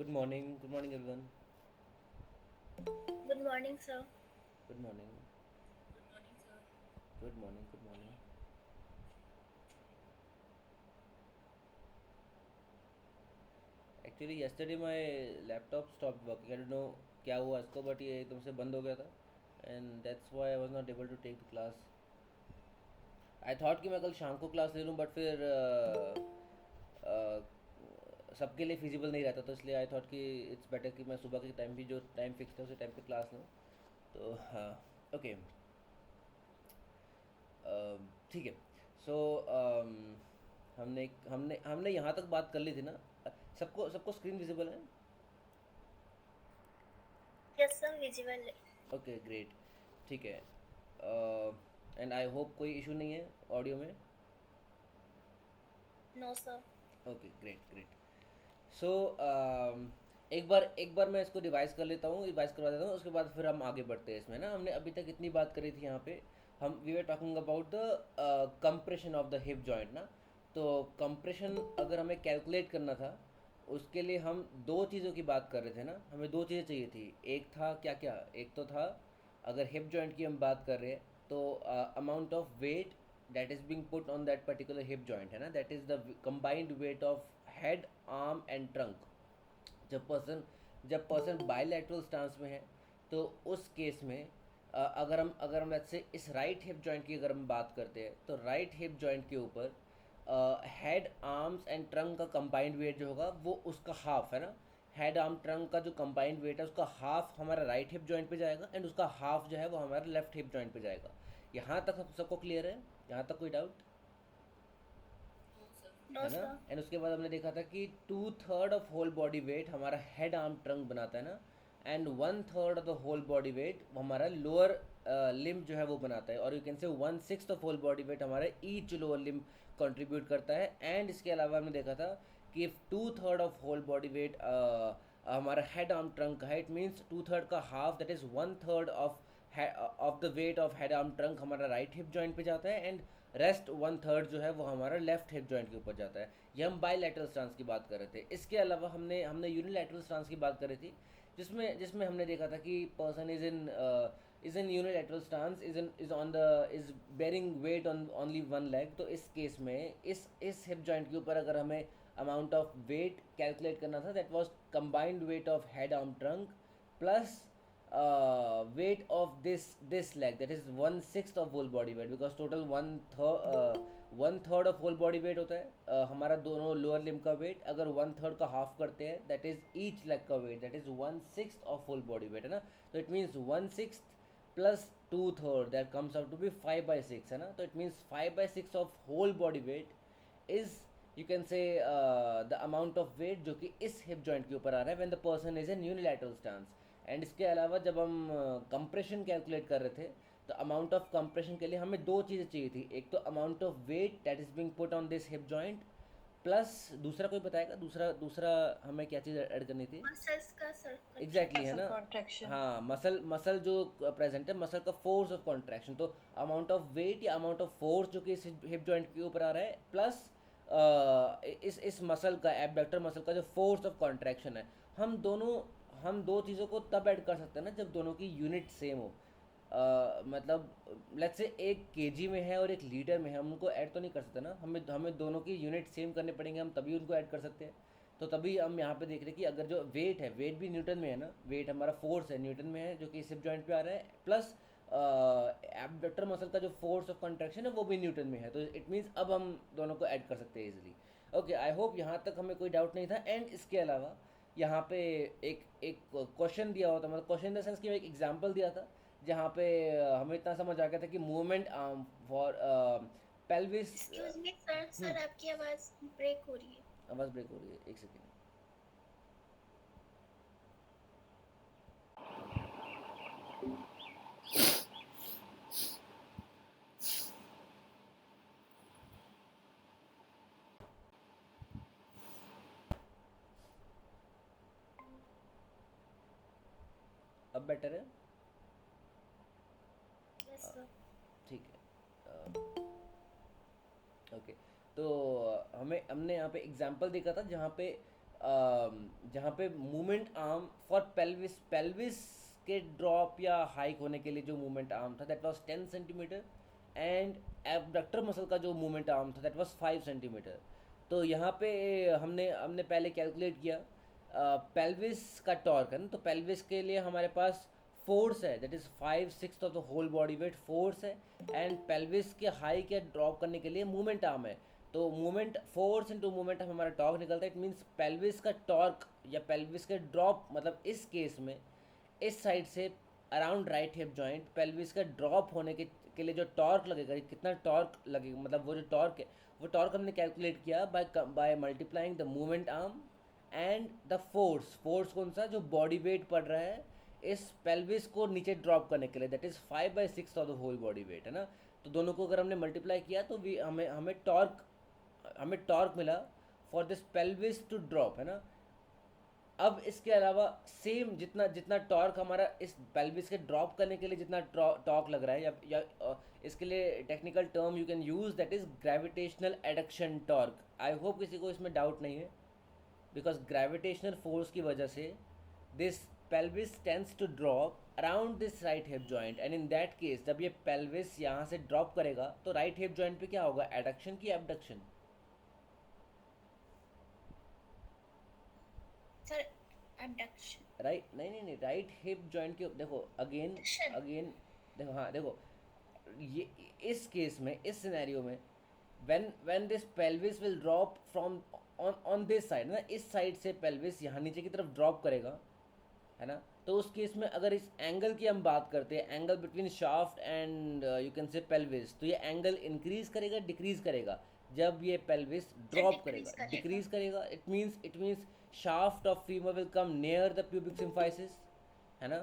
Good morning everyone. Good morning, sir. Good morning. Good morning. Good morning. Actually yesterday my laptop stopped working. I don't know क्या हुआ इसको but ये एकदम से बंद हो गया था and that's why I was not able to take the class. I thought कि मैं कल शाम को क्लास ले लूँ but फिर सबके लिए फिजिबल नहीं रहता तो इसलिए आई थॉट कि इट्स बेटर कि मैं सुबह के टाइम भी जो टाइम फिक्स था उसी टाइम पे क्लास लूँ. तो हाँ. ओके. ठीक है. सो हमने हमने हमने यहाँ तक बात कर ली थी ना. सबको सबको स्क्रीन विजिबल है. Yes, sir. Visible. Okay great. ठीक है. एंड आई होप कोई इशू नहीं है ऑडियो में. No, sir. Okay great great. So एक बार मैं इसको रिवाइज कर लेता हूँ, रिवाइज करवा देता हूँ, उसके बाद फिर हम आगे बढ़ते हैं इसमें ना. हमने अभी तक इतनी बात करी थी यहाँ पे. हम we were talking about the compression of the hip joint ना. तो कंप्रेशन अगर हमें कैलकुलेट करना था उसके लिए हम दो चीज़ों की बात कर रहे थे ना. हमें दो चीज़ें चाहिए थी. एक था क्या क्या, एक तो था अगर हिप जॉइंट की हम बात कर रहे हैं तो amount of weight that is being put on that particular hip joint है ना, that is the combined weight of head arm and trunk. जब पर्सन जब पर्सन बायलैटरल स्टांस में है तो उस केस में अगर हम लेट्स से इस राइट हिप जॉइंट की अगर हम बात करते हैं तो राइट हिप जॉइंट के ऊपर हेड आर्म्स एंड ट्रंक का कंबाइंड वेट जो होगा वो उसका हाफ है ना. हेड आर्म ट्रंक का जो कंबाइंड वेट है उसका हाफ हमारा राइट हिप जॉइंट पे जाएगा एंड उसका हाफ जो है वो हमारा लेफ्ट हिप जॉइंट पे जाएगा. यहाँ तक सबको क्लियर है? यहाँ तक कोई डाउट No, है ना? sir. एंड उसके बाद हमने देखा था कि 2/3 ऑफ होल बॉडी वेट हमारा हेड आर्म ट्रंक बनाता है ना. And 1/3 of the whole body weight हमारा लोअर लिम्ब जो है वो बनाता है. और you can say 1/6 of whole body weight हमारे ईच लोअर लिम्ब कंट्रीब्यूट करता है. एंड इसके अलावा हमने देखा था कि 2/3 ऑफ होल बॉडी वेट हमारा हेड आर्म ट्रंक का है. इट मीन्स 2/3 का half that is 1/3 of the wait of head arm trunk हमारा राइट हिप जॉइंट पे जाता है. एंड रेस्ट 1/3 जो है वो हमारा लेफ्ट हिप जॉइंट के ऊपर जाता है. ये हम बाईलैटरल स्टांस की बात कर रहे थे. इसके अलावा हमने हमने यूनिलैटरल स्टांस की बात करी थी जिसमें जिसमें हमने देखा था कि person is in unilateral stance is on the is bearing weight on only one leg. तो इस केस में इस हिप जॉइंट के ऊपर अगर हमें अमाउंट ऑफ वेट कैलकुलेट करना था that was combined weight of head arm trunk plus weight of this leg, that is 1/6 of whole body weight, because total 1/3 of whole body weight होता है हमारा दोनों लोअर लिम्ब का weight. अगर 1/3 का half करते हैं दैट इज ईच लेग का weight, that is 1/6 of whole body weight है ना. तो it means 1/6 plus 2/3 that comes out to be 5/6 है ना. तो it means 5/6 of whole body weight is you can say the amount of weight जो कि इस हिप जॉइंट के ऊपर आ रहा है when the person is in unilateral stance. And इसके अलावा जब हम कंप्रेशन कैलकुलेट कर रहे थे तो अमाउंट ऑफ कंप्रेशन के लिए हमें दो चीज़ें चाहिए थी. एक तो amount of weight that is being put on this hip joint plus दूसरा कोई बताएगा दूसरा दूसरा हमें क्या चीज़ ऐड करनी थी. Muscles का sir एग्जैक्टली है contraction. Muscle ना. contraction. हाँ मसल मसल जो प्रेजेंट है मसल का फोर्स ऑफ कॉन्ट्रैक्शन. तो अमाउंट ऑफ वेट या अमाउंट ऑफ फोर्स जो कि इस हिप जॉइंट के ऊपर आ रहा है प्लस इस मसल का एबडक्टर मसल का जो फोर्स ऑफ कॉन्ट्रैक्शन है. हम दो चीज़ों को तब ऐड कर सकते हैं ना जब दोनों की यूनिट सेम हो. मतलब लेट्स से एक केजी में है और एक लीटर में है, हम उनको ऐड तो नहीं कर सकते ना. हमें हमें दोनों की यूनिट सेम करने पड़ेंगे, हम तभी उनको ऐड कर सकते हैं. तो तभी हम यहाँ पे देख रहे हैं कि अगर जो वेट है वेट भी न्यूटन में है ना. वेट हमारा फोर्स है न्यूटन में है जो कि हिप जॉइंट पे आ रहा है प्लस एब्डक्टर मसल का जो फोर्स ऑफ कंट्रैक्शन है वो भी न्यूटन में है. तो इट मीन्स अब हम दोनों को ऐड कर सकते हैं इजीली. ओके आई होप यहाँ तक हमें कोई डाउट नहीं था. एंड इसके अलावा यहाँ पे एक एक क्वेश्चन दिया हुआ था, मतलब क्वेश्चन इन द सेंस कि एक एग्जांपल दिया था जहाँ पे हमें इतना समझ आ गया था कि movement for pelvis. Excuse me, sir. Sir, आपकी आवाज break हो रही है. आवाज़ ब्रेक हो रही है, एक सेकेंड. अब बेटर है. Yes, sir. ठीक है. ओके. तो हमें हमने यहाँ पे एग्जांपल देखा था जहाँ पे जहाँ पे movement arm for pelvis pelvis के ड्रॉप या हाइक होने के लिए जो मूवमेंट आर्म था that was 10 centimetre, and abductor muscle का जो मूवमेंट आर्म था दैट वाज 5 सेंटीमीटर। तो यहाँ पे हमने हमने पहले कैलकुलेट किया पेल्विस का टॉर्क है ना, तो पेल्विस के लिए हमारे पास फोर्स है that is 5/6 of the whole body weight force है, एंड पेल्विस के हाइक या ड्रॉप करने के लिए मूवमेंट आर्म है। तो मूवमेंट फोर्स इंटू मूवमेंट हमारा टॉर्क निकलता है। इट मीन्स पेल्विस का टॉर्क या पेल्विस के ड्रॉप, मतलब इस केस में इस साइड से around right hip joint pelvis का ड्रॉप होने के लिए जो टॉर्क लगेगा, कितना टॉर्क लगेगा, मतलब वो जो टॉर्क है वो टॉर्क हमने कैलकुलेट किया by multiplying the movement arm and the force. Force कौन सा, जो बॉडी वेट पड़ रहा है इस पेल्विस को नीचे ड्रॉप करने के लिए, that is 5/6 of the whole body weight, है ना। तो दोनों को अगर हमने मल्टीप्लाई किया तो हमें टॉर्क मिला for this pelvis to drop, है ना। अब इसके अलावा सेम जितना जितना टॉर्क हमारा इस पेल्विस के ड्रॉप करने के लिए जितना टॉर्क लग रहा है, इसके लिए technical term you can use that is gravitational adduction torque. I hope किसी को इसमें डाउट नहीं है, बिकॉज ग्रेविटेशनल फोर्स की वजह से this pelvis tends to drop around this right hip joint, and in that case जब ये pelvis यहाँ से drop करेगा तो right hip joint पे क्या होगा, adduction की abduction? सर abduction राइट, नहीं, राइट हिप जॉइंट के देखो अगेन Abduction. अगेन देखो, हाँ देखो, ये इस केस में, इस सिनेरियो में when this pelvis will drop from on this side ना, इस साइड से pelvis यहाँ नीचे की तरफ ड्रॉप करेगा, है ना। तो उस केस में अगर इस एंगल की हम बात करते हैं, angle between shaft and you can say pelvis, तो ये एंगल इंक्रीज करेगा डिक्रीज करेगा जब ये पेल्विस ड्रॉप करेगा, डिक्रीज करेगा। It means shaft of femur will come near the pubic symphysis, है ना।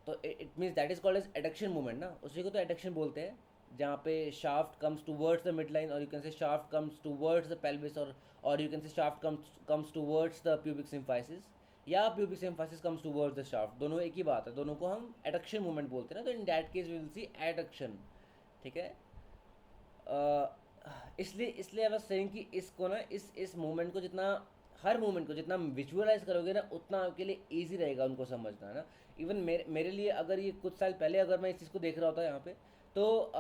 तो it means that is called as adduction movement ना, उसी को तो एडक्शन बोलते हैं, जहाँ पे shaft comes towards the mid line, और you can say shaft comes towards the pelvis, और you can say shaft comes towards the pubic symphysis, या pubic symphysis comes towards the shaft, दोनों एक ही बात है, दोनों को हम एडक्शन मूवमेंट बोलते हैं ना। तो in that case we will see adduction, ठीक है। इसलिए आई वाज सेइंग कि इसको ना, इस मूवमेंट को जितना, हर मूवमेंट को जितना विजुअलाइज करोगे ना उतना आपके लिए ईजी रहेगा उनको समझना, है ना। इवन मेरे लिए अगर ये कुछ साल पहले अगर मैं इस चीज़ को देख रहा होता यहाँ पे, तो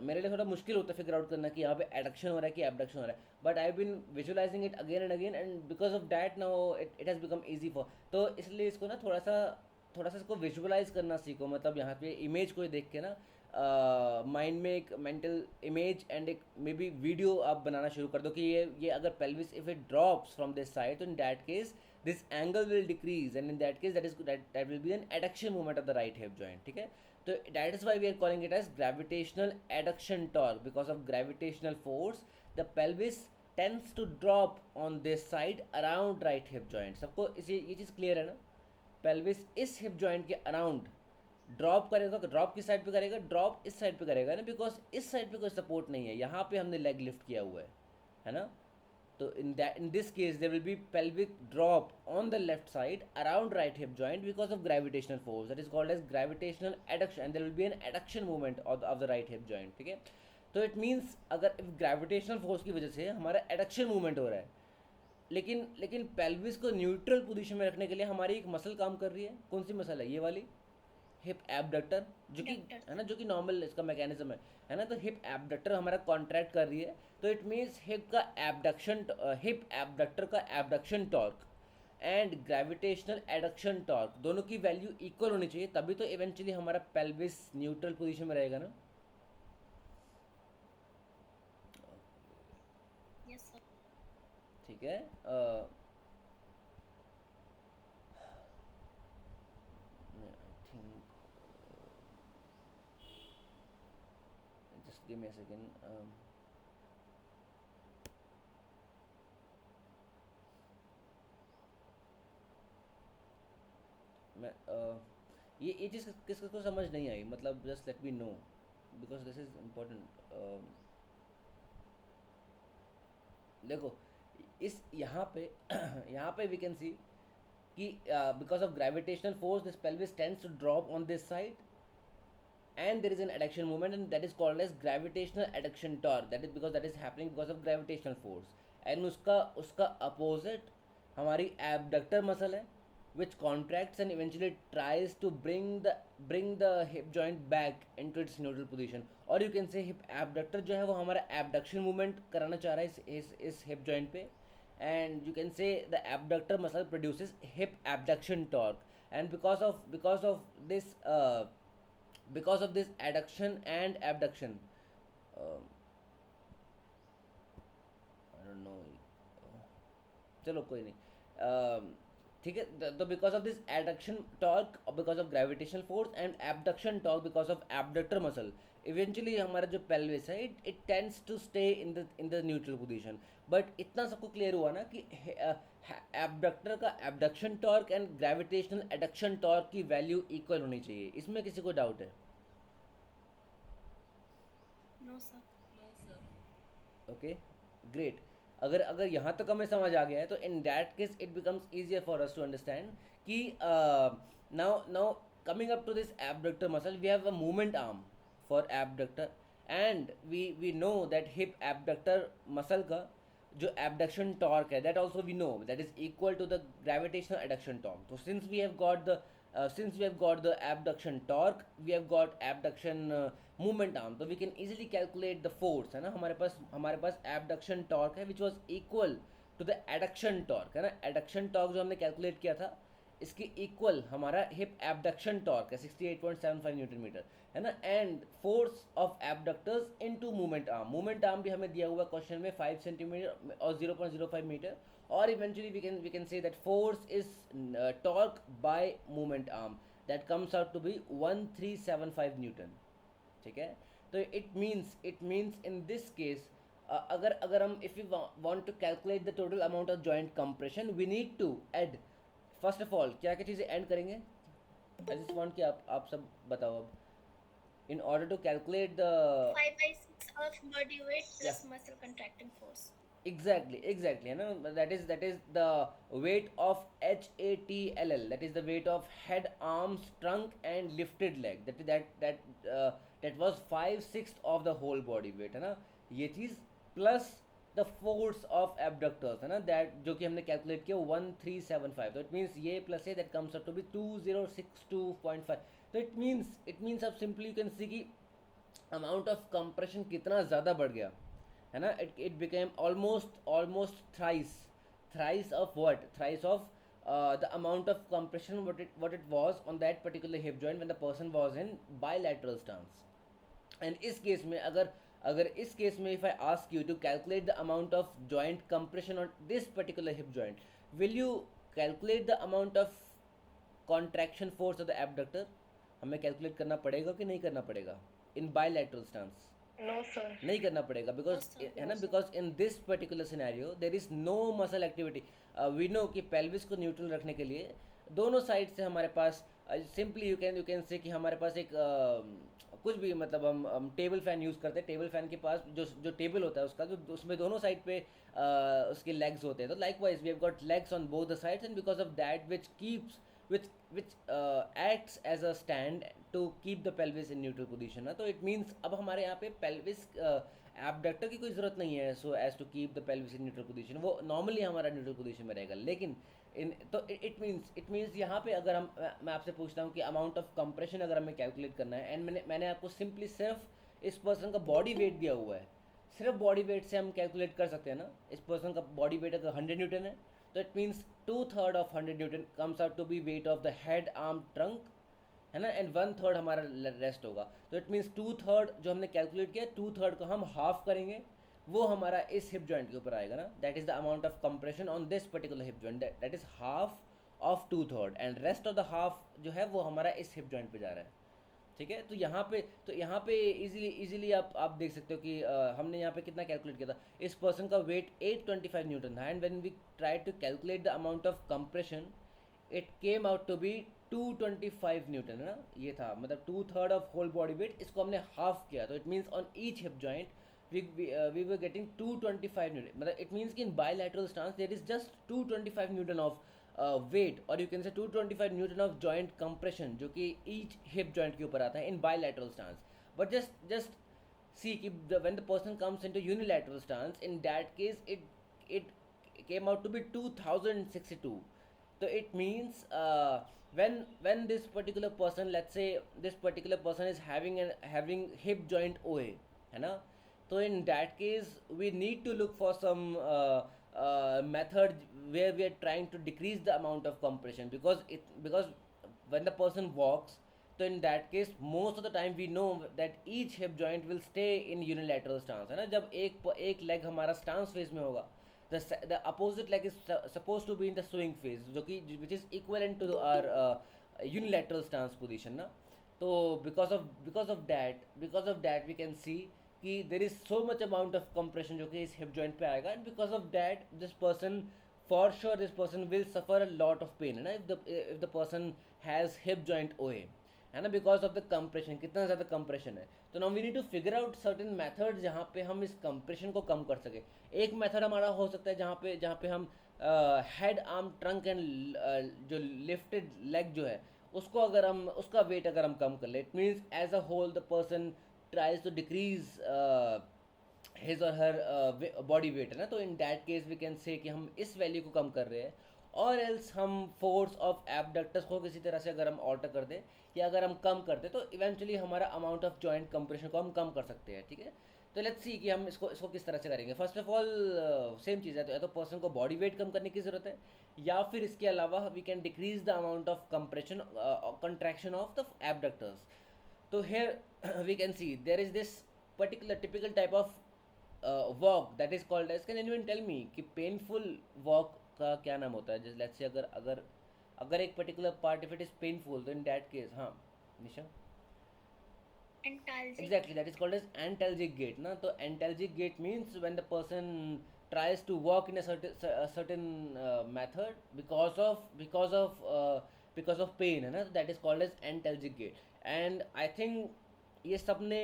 मेरे लिए थोड़ा मुश्किल होता है फिगर आउट करना कि यहाँ पे एडक्शन हो रहा है कि एबडक्शन हो रहा है, but I been visualizing it again and because of that now it has become easy for. तो इसलिए इसको ना थोड़ा सा इसको विजुअलाइज करना सीखो, मतलब यहाँ पे इमेज को देख के ना माइंड में एक मेंटल इमेज एंड एक मे बी वीडियो आप बनाना शुरू कर दो कि ये अगर pelvis if it drops from this side, तो in that case this angle will decrease, and in that case that will be an adduction movement of the right hip joint, ठीक है। तो that is why we are calling it as gravitational adduction torque, because of gravitational force the pelvis tends to drop on this side around right hip joint. सबको इसे ये चीज़ clear है ना, pelvis इस हिप जॉइंट के around drop करेगा, तो ड्रॉप किस साइड पे करेगा, ड्रॉप इस साइड पे करेगा ना, बिकॉज इस साइड पे कोई सपोर्ट नहीं है, यहाँ पे हमने लेग लिफ्ट किया हुआ है ना। तो in this case there will be pelvic drop on the left side around right hip joint because of gravitational force, that is called as gravitational adduction, and there will be an adduction movement of the right hip joint, ठीक है। तो it means अगर gravitational force की वजह से हमारा adduction movement हो रहा है, लेकिन पेल्विस को न्यूट्रल पोजीशन में रखने के लिए हमारी एक मसल काम कर रही है, कौन सी मसल है, ये वाली हिप एबडक्टर, जो कि है ना, जो कि नॉर्मल इसका मैकेनिज्म है ना। तो हिप एबडक्टर हमारा कॉन्ट्रैक्ट कर रही है, तो इट मीन्स हिप एबडक्टर का abduction torque and gravitational adduction torque दोनों की वैल्यू इक्वल होनी चाहिए, तभी तो इवेंचुअली हमारा पेल्विस न्यूट्रल पोजीशन में रहेगा ना। Yes, sir. ठीक है। I think just give me a second. मैं ये चीज़ किसको समझ नहीं आई, मतलब just let me no, because this is important. देखो इस यहाँ पे यहाँ पे वी कैन सी कि because of gravitational force this pelvis tends to drop on this side, and there is an adduction movement, and that is called as gravitational adduction torque, that is because that is happening because of gravitational force, and उसका opposite हमारी abductor muscle है which contracts and eventually tries to bring the hip joint back into its neutral position, or you can say hip abductor जो है वो हमारा abduction movement कराना चाह रहा है इस hip joint पे, and you can say the abductor muscle produces hip abduction torque, and this because of this adduction and abduction, uh, I don't know, चलो कोई नहीं, ठीक है, तो because of this adduction torque, because of gravitational force and abduction torque because of abductor muscle, eventually हमारा जो pelvis है it tends to stay in the neutral position. But इतना सबको क्लियर हुआ ना कि एबडक्टर का abduction torque and gravitational adduction torque की वैल्यू इक्वल होनी चाहिए. इसमें किसी को डाउट है? No, sir. Okay, great. अगर अगर यहाँ तक हमें समझ आ गया है तो in that case it becomes easier for us to understand कि now now coming up to this abductor muscle we have a movement arm for abductor, and we know that hip abductor muscle का जो abduction torque है that also we know that is equal to the gravitational adduction torque. तो since we have got the abduction torque, we have got abduction movement arm, तो we can easily calculate the force, है ना. हमारे पास abduction torque है which was equal to the adduction torque, है ना. Adduction torque जो हमने कैलकुलेट किया था इसके इक्वल हमारा हिप एबडक्शन टॉर्क है 68.75 न्यूटन मीटर, है ना. And force of abductors into movement arm भी हमें दिया हुआ क्वेश्चन में 5 सेंटीमीटर और 0.05 मीटर, और eventually we can say that force is torque by movement arm that comes out to be 1375 newton. ठीक है, तो it means in this case अगर हम if you want to calculate the total amount of joint compression we need to add, first of all क्या क्या चीज़ें add करेंगे. आई just want कि आप सब बताओ अब. In order to calculate the 5/6 of body weight plus muscle contracting force. exactly, है ना. that is the weight of HATLL, that is the weight of head, arms, trunk and lifted leg, that was 5/6 of the whole body weight, है ना. ये चीज़ plus the force of abductors, है ना, that जो कि हमने कैलकुलेट किया 1375, तो इट मीन्स ये प्लस है that comes up to be 2062.5. तो इट मीन्स अब सिंपली यू कैन सी कि अमाउंट ऑफ कंप्रेशन कितना ज़्यादा बढ़ गया, है ना. It became almost thrice of what? Thrice of the amount of compression what it was on that particular hip joint when the person was in bilateral stance. And इस case में अगर इस केस में if I ask you to calculate the amount of joint compression on this particular hip joint, will you calculate the amount of contraction force of the abductor? हमें calculate करना पड़ेगा कि नहीं करना पड़ेगा इन bilateral stance? No, sir. नहीं करना पड़ेगा बिकॉज No, sir. है ना, because in this particular scenario there is no muscle activity. We know कि पेल्विस को न्यूट्रल रखने के लिए दोनों साइड से हमारे पास सिंपली यू कैन से कि हमारे पास एक कुछ भी मतलब हम टेबल फैन यूज़ करते हैं. टेबल फैन के पास जो टेबल होता है उसका जो उसमें दोनों साइड पे उसके लेग्स होते हैं. तो likewise we have got legs on both the sides, and because of that which keeps which acts as a stand to keep the pelvis in neutral position. तो it means अब हमारे यहाँ पे pelvis abductor की कोई ज़रूरत नहीं है so as to keep the pelvis in neutral position. वो normally हमारा neutral position में रहेगा. लेकिन तो it means यहाँ पे अगर मैं आपसे पूछता हूँ कि amount of compression अगर हमें calculate करना है, and मैंने आपको simply सिर्फ इस person का body weight दिया हुआ है, सिर्फ बॉडी वेट से हम कैलकुलेट कर सकते हैं ना. इस पर्सन का बॉडी वेट अगर 100 न्यूटन है तो it means 2/3 of 100 newton comes out to be weight of the head, arm, trunk, है ना, एंड 1/3 हमारा रेस्ट होगा. तो इट मीन्स 2/3 जो हमने कैलकुलेट किया 2/3 को हम हाफ करेंगे, वो हमारा इस हिप जॉइंट के ऊपर आएगा ना. That is the amount of compression on this particular hip joint, that is half of 2/3, and rest of the half जो है वो हमारा इस हिप जॉइंट पे जा रहा है. ठीक है, तो यहाँ पे इजीली आप देख सकते हो कि हमने यहाँ पे कितना कैलकुलेट किया था. इस पर्सन का वेट 825 न्यूटन था, and when we try to calculate the amount of compression it came out to be 225 newton, है ना. ये था मतलब 2/3 ऑफ होल बॉडी वेट, इसको हमने हाफ किया. तो it means on each hip joint we were getting 225 newton. मतलब इट मीन्स कि in bilateral stance there is just 225 newton of weight, और you can say 225 newton of joint compression जो कि each hip joint के ऊपर आता है in bilateral stance. But just see कि when the person comes into unilateral stance, in that case it came out to be 2062. So it means when this particular person, let's say this particular person is having hip joint OA, है ना, so in that case we need to look for some method where we are trying to decrease the amount of compression, because when the person walks, so in that case most of the time we know that each hip joint will stay in unilateral stance, है ना, जब एक leg हमारा stance phase में होगा, the opposite leg is supposed to be in the swing phase, जो कि which is equivalent to our unilateral stance position ना. तो because of that we can see कि there is so much amount of compression जो कि इस hip joint पे आएगा, and because of that this person will suffer a lot of pain, है ना, if the person has hip joint OA, है ना, because of the compression, कितना ज़्यादा compression है. तो now we need to figure out certain methods जहाँ पे हम इस compression को कम कर सके. एक method हमारा हो सकता है जहाँ पे हम head arm trunk and जो lifted leg जो है उसको अगर हम उसका weight अगर हम कम कर ले, it means as a whole the person tries to decrease his or her body weight, है ना, तो in that case we can say कि हम इस value को कम कर रहे हैं, और else हम force of abductors को किसी तरह से अगर हम alter कर दें या अगर हम कम कर दें तो eventually हमारा amount of joint compression को हम कम कर सकते हैं, ठीक है. तो लेट्स सी कि हम इसको किस तरह से करेंगे. फर्स्ट ऑफ ऑल सेम चीज़ है, तो या तो पर्सन को बॉडी वेट कम करने की ज़रूरत है, या फिर इसके अलावा we can decrease the amount of compression contraction of the abductors. तो here we can see there is this particular typical type of walk that is called as, can anyone tell me कि painful walk का क्या नाम होता है. जैसे let's say अगर एक particular part if it is painful, तो इन दैट केस, हाँ निशा, Antalgic. exactly, that is called as antalgic gait na. So antalgic gait means when the person tries to walk in a certain method because of pain, है ना, that is called as antalgic gait. And I think ये सबने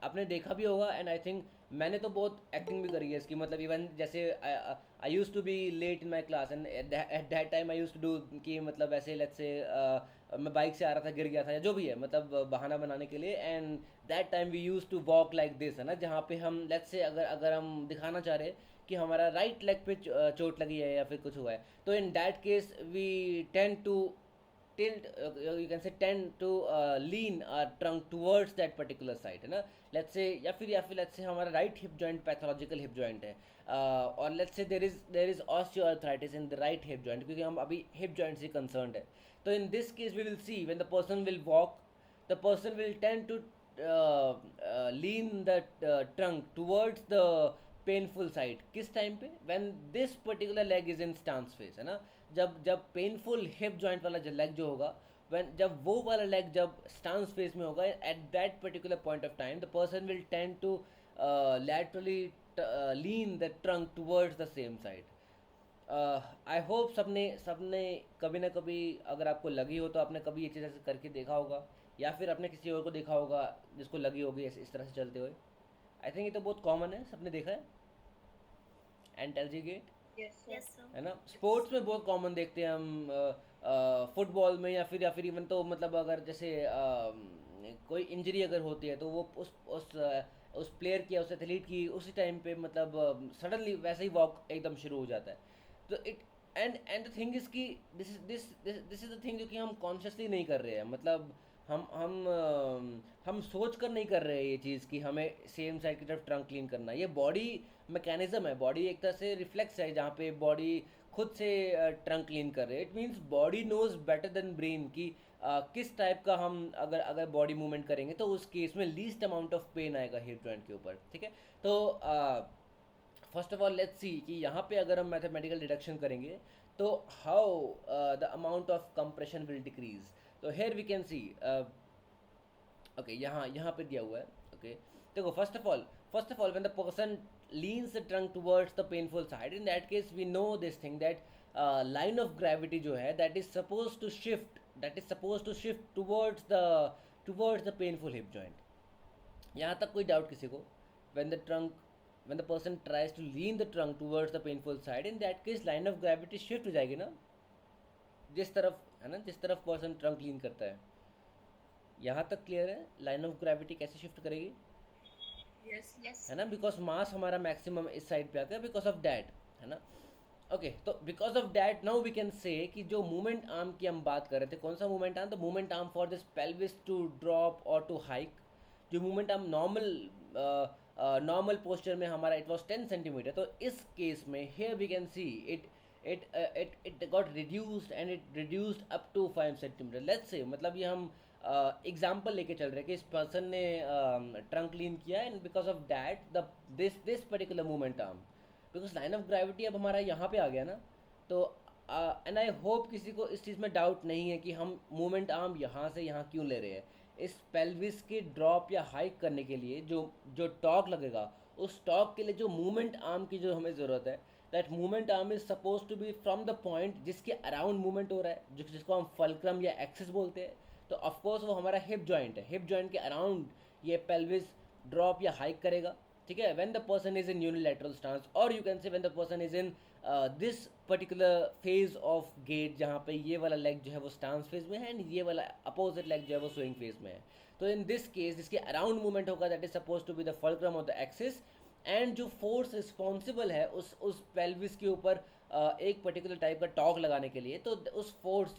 आपने देखा भी होगा, and I think मैंने तो बहुत एक्टिंग भी करी है इसकी, मतलब इवन जैसे I use to be late in my class, and at that time I use to do कि मतलब ऐसे लेट्स से मैं बाइक से आ रहा था, गिर गया था या जो भी है, मतलब बहाना बनाने के लिए, and that time we use to walk like this, है ना, जहाँ पे हम लेट्स से अगर हम दिखाना चाह रहे हैं कि हमारा राइट लेग पे चोट लगी है या फिर कुछ हुआ है, तो in that case we tend to tilt, you can say tend to lean our trunk towards that particular side, है ना. लेट्स से या फिर लेट्स से हमारा right hip joint pathological hip joint है, और let's say there is osteoarthritis in the right hip joint, क्योंकि हम अभी हिप जॉइंट से कंसर्न्ड है. तो in this case we will see when the person will walk, the person will tend to lean the trunk towards the painful side. किस time पे? when this particular leg is in stance phase, है ना, जब painful hip joint वाला जो leg जो होगा, जब वो वाला लेग जब स्टांस फेस में होगा, at that particular point of time the person will tend to laterally lean the trunk towards the same side. I hope सबने कभी ना कभी, अगर आपको लगी हो तो आपने कभी ये चीज़ ऐसे करके देखा होगा, या फिर आपने किसी और को देखा होगा जिसको लगी होगी ऐसे इस तरह से चलते हुए. आई थिंक ये तो बहुत कॉमन है, सबने देखा है एंटल्जी गेट, Yes, sir. है ना. स्पोर्ट्स में बहुत कॉमन देखते हैं हम, फुटबॉल में, या फिर इवन तो मतलब अगर जैसे कोई इंजरी अगर होती है तो वो उस प्लेयर की, उस एथलीट की उसी टाइम पे मतलब सडनली वैसे ही वॉक एकदम शुरू हो जाता है. तो it and the thing is कि दिस इज़ द थिंग जो कि हम कॉन्शियसली नहीं कर रहे हैं, मतलब हम सोच कर नहीं कर रहे हैं ये चीज़ कि हमें सेम साइड की तरफ ट्रंक क्लीन करना है. ये बॉडी मैकेनिज्म है, बॉडी एक तरह से रिफ्लेक्स है जहाँ पे बॉडी खुद से ट्रंक क्लीन कर रहे हैं. It means body knows better than brain कि किस टाइप का हम अगर बॉडी मूवमेंट करेंगे तो उस केस में लीस्ट अमाउंट ऑफ पेन आएगा हिप जॉइंट के ऊपर, ठीक है. तो first of all let's see कि यहाँ पे अगर हम मैथमेटिकल डिडक्शन करेंगे तो how the amount of compression will decrease. तो here we can see, okay, यहाँ पे दिया हुआ है. ओके, देखो first of all when the person leans the trunk towards the painful side, in that case we know this thing that line of gravity जो है that is supposed to shift towards the painful hip joint. यहाँ तक कोई doubt किसी को? when the person tries to lean the trunk towards the painful side, in that case line of gravity shift हो जाएगी ना, जिस तरफ है ना, जिस तरफ पर्सन ट्रंक लीन करता है. यहाँ तक क्लियर है लाइन ऑफ ग्रेविटी कैसे शिफ्ट करेगी? Yes. है ना, बिकॉज मास हमारा मैक्सिमम इस साइड पे आता है बिकॉज ऑफ दैट, है ना. ओके, तो because of that now we can say कि जो मूवमेंट आर्म की हम बात कर रहे थे, कौन सा movement arm? The movement arm for this pelvis to drop और टू हाइक। जो movement arm normal normal posture में हमारा इट वाज 10 सेंटीमीटर, तो इस केस में here we can see it it got reduced and it reduced up to 5 centimeter. Let's say मतलब ये हम एग्जाम्पल लेके चल रहे हैं कि इस पर्सन ने ट्रंक लीन किया and because of that the this particular movement arm, because line of gravity अब हमारा यहाँ पे आ गया ना, तो एंड आई होप किसी को इस चीज़ में डाउट नहीं है कि हम मूवमेंट आर्म यहाँ से यहाँ क्यों ले रहे हैं। इस पेल्विस के ड्रॉप या हाइक करने के लिए जो जो टॉर्क लगेगा, उस टॉर्क के लिए जो मूवमेंट आर्म की जो हमें ज़रूरत है, that movement arm is suppose to be from the point जिसके अराउंड मूवमेंट हो रहा है, जिसको हम फल्क्रम या एक्सिस बोलते हैं। तो ऑफकोर्स वो हमारा हिप जॉइंट है, हिप जॉइंट के अराउंड ये पेल्विस ड्रॉप या हाइक करेगा। ठीक है, when the person is in unilateral stance, और you can say when the person is in this particular phase of gait, जहाँ पे ये वाला लेग जो है वो स्टांस फेज में है एंड ये वाला अपोजिट लेग जो है वो स्विंग फेज में है। तो इन दिस केस जिसके अराउंड मूवमेंट होगा that is suppose to be the fulcrum of the axis, and जो फोर्स रिस्पॉन्सिबल है उस पेल्विस के ऊपर एक पर्टिकुलर टाइप का टॉर्क लगाने के लिए, तो उस फोर्स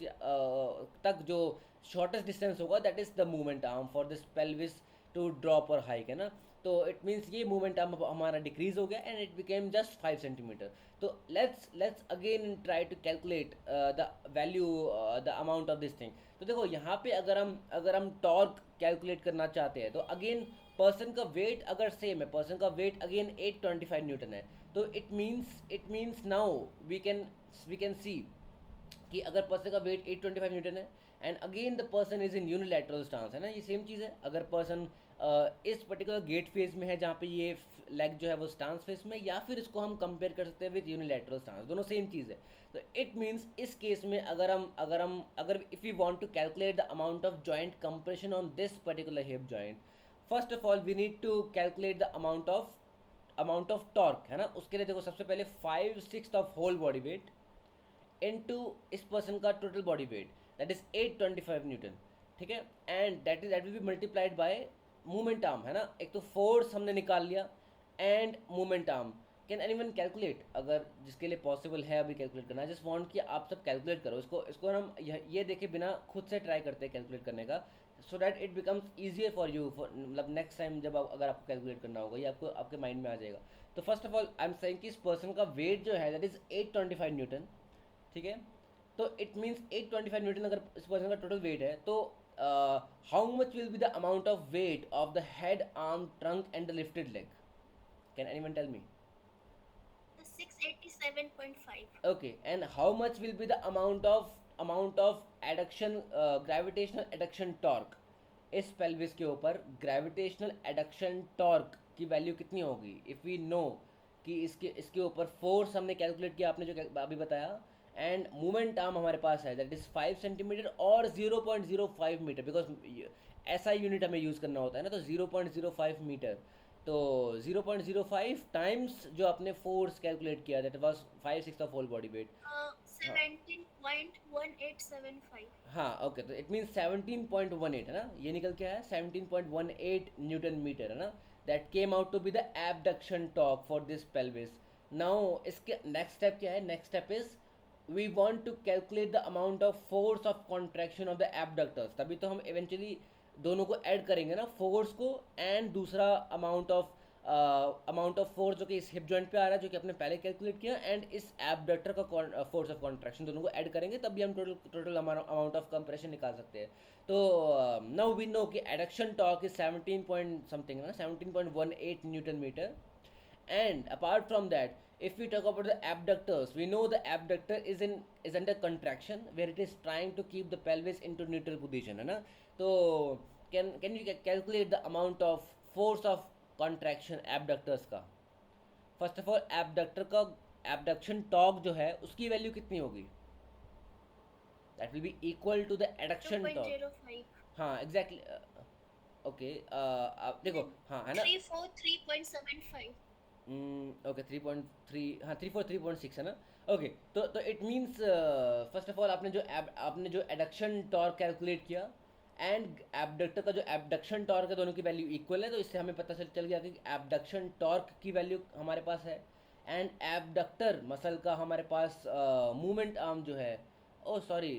तक जो शॉर्टेस्ट डिस्टेंस होगा that is the movement arm for this pelvis to drop और हाइक, है ना। तो इट मीन्स ये मूवमेंट आर्म हमारा डिक्रीज हो गया and it became just 5 centimetre. तो let's again try to calculate the value the amount of this thing. तो देखो यहाँ पे अगर हम टॉर्क कैलकुलेट करना चाहते हैं, तो अगेन पर्सन का वेट अगर सेम है, पर्सन का वेट अगेन 825 न्यूटन है, तो it means now we can see कि अगर पर्सन का वेट 825 न्यूटन है and again the person is in unilateral stance, है ना, ये सेम चीज़ है। अगर पर्सन इस पर्टिकुलर गेट फेज में है जहाँ पे ये लेग जो है वो स्टांस फेज में, या फिर इसको हम कंपेयर कर सकते हैं विद यूनिलैटरल स्टांस, दोनों सेम चीज़ है। तो इट मीन्स इस केस में अगर if you want to calculate the amount of joint compression on this particular hip joint, first of all we need to calculate the amount of torque, है ना। उसके लिए देखो सबसे पहले 5/6 of whole body weight into इस person का total body weight that is 825 newton. ठीक है, and that will B multiplied by movement arm, है ना। एक तो फोर्स हमने निकाल लिया and movement arm. Can anyone calculate? अगर जिसके लिए पॉसिबल है अभी कैलकुलेट करना, जस्ट वांट कि आप सब कैलकुलेट करो इसको हम ये देखे बिना खुद से ट्राई करते हैं कैलकुलेट करने का, so that it becomes easier for you, मतलब नेक्स्ट टाइम जब अगर आपको कैलकुलेट करना होगा, ये आपको आपके माइंड में आ जाएगा। तो first of all I am saying कि इस पर्सन का वेट जो है दैट इज 825 न्यूटन। ठीक है, तो इट मीन्स 825 न्यूटन अगर इस पर्सन का टोटल वेट है, तो how much will be the amount of weight of the head, arm, trunk and the lifted leg? Can anyone tell me? 687.5. Okay, and how much will be the amount of adduction, gravitational adduction torque? इस pelvis के ऊपर gravitational adduction torque की value कितनी होगी? If we know कि इसके ऊपर force हमने कैलकुलेट किया, आपने जो अभी बताया, एंड मूवमेंट आर्म हमारे पास है दैट इज़ 5 सेंटीमीटर और 0.05 मीटर, बिकॉज ऐसा यूनिट हमें यूज़ करना होता है ना, तो 0.05 मीटर। तो 0.05 टाइम्स जो आपने फोर्स कैलकुलेट किया that was 5/6 of whole body weight. हाँ 17.1875. हाँ, ओके, तो इट मीन्स 17.18, है ना, ये निकल के आया 17.18 न्यूटन मीटर, है ना। That came out to be the abduction torque for this pelvis. Now इसके नेक्स्ट स्टेप क्या है? Next step is we want to calculate the amount of force of contraction of the abductors. तभी तो हम eventually दोनों को add करेंगे ना, फोर्स को एंड दूसरा अमाउंट ऑफ फोर्स जो कि इस हिप जॉइंट पे आ रहा है, जो कि आपने पहले कैलकुलेट किया, एंड इस एबडक्टर का फोर्स ऑफ कॉन्ट्रैक्शन, दोनों को ऐड करेंगे तभी हम टोटल अमाउंट ऑफ कंप्रेशन निकाल सकते हैं। तो नाउ वी नो कि adduction torque is 17 point something, ना, 17.18 newton meter. And apart from that, if we talk about the abductors, we know the abductor is under contraction where it is trying to keep the pelvis into neutral position, है ना। तो can you calculate the amount of force of contraction abductors का? First of all abductor का abduction torque जो है उसकी value कितनी होगी? That will be equal to the adduction torque. 2.05. हाँ एग्जैक्टली, ओके, आप देखो, हाँ, है ना। 343.75. ओके, 3.3, हाँ 343.6 है ना। ओके, तो it means first of all आपने जो एडक्शन टॉर्क कैलकुलेट किया एंड एबडक्टर का जो एबडक्शन टॉर्क है, दोनों की वैल्यू इक्वल है, तो इससे हमें पता चल गया कि एबडक्शन टॉर्क की वैल्यू हमारे पास है एंड एबडक्टर मसल का हमारे पास मूवमेंट आर्म जो है, ओ सॉरी,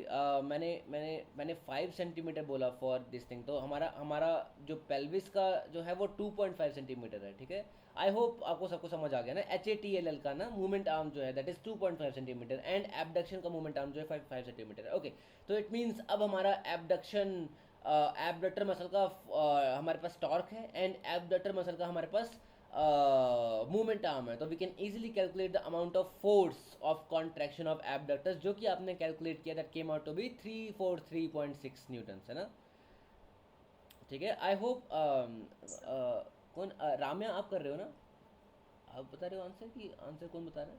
मैंने मैंने मैंने 5 सेंटीमीटर बोला फॉर दिस थिंग, तो हमारा हमारा जो पेल्विस का जो है वो 2.5 सेंटीमीटर है, ठीक है। आई होप आपको सबको समझ आ गया ना। HATLL का ना मूवमेंट आर्म जो है that is 2.5 centimetre, and abduction का मूवमेंट आर्म जो है 5 सेंटीमीटर है, ओके। तो इट मीन्स अब हमारा एबडक्शन एबडक्टर मसल का हमारे पास टॉर्क है, एंड एबडक्टर मसल का हमारे पास मूवमेंट आर्म है, तो we can easily calculate the amount of force of contraction of abductors, जो कि आपने कैलकुलेट किया, that came out to be 343.6 newtons, है ना, ठीक है। आई होप कौन राम्या आप कर रहे हो ना, आप बता रहे हो आंसर, कि आंसर कौन बता रहा है?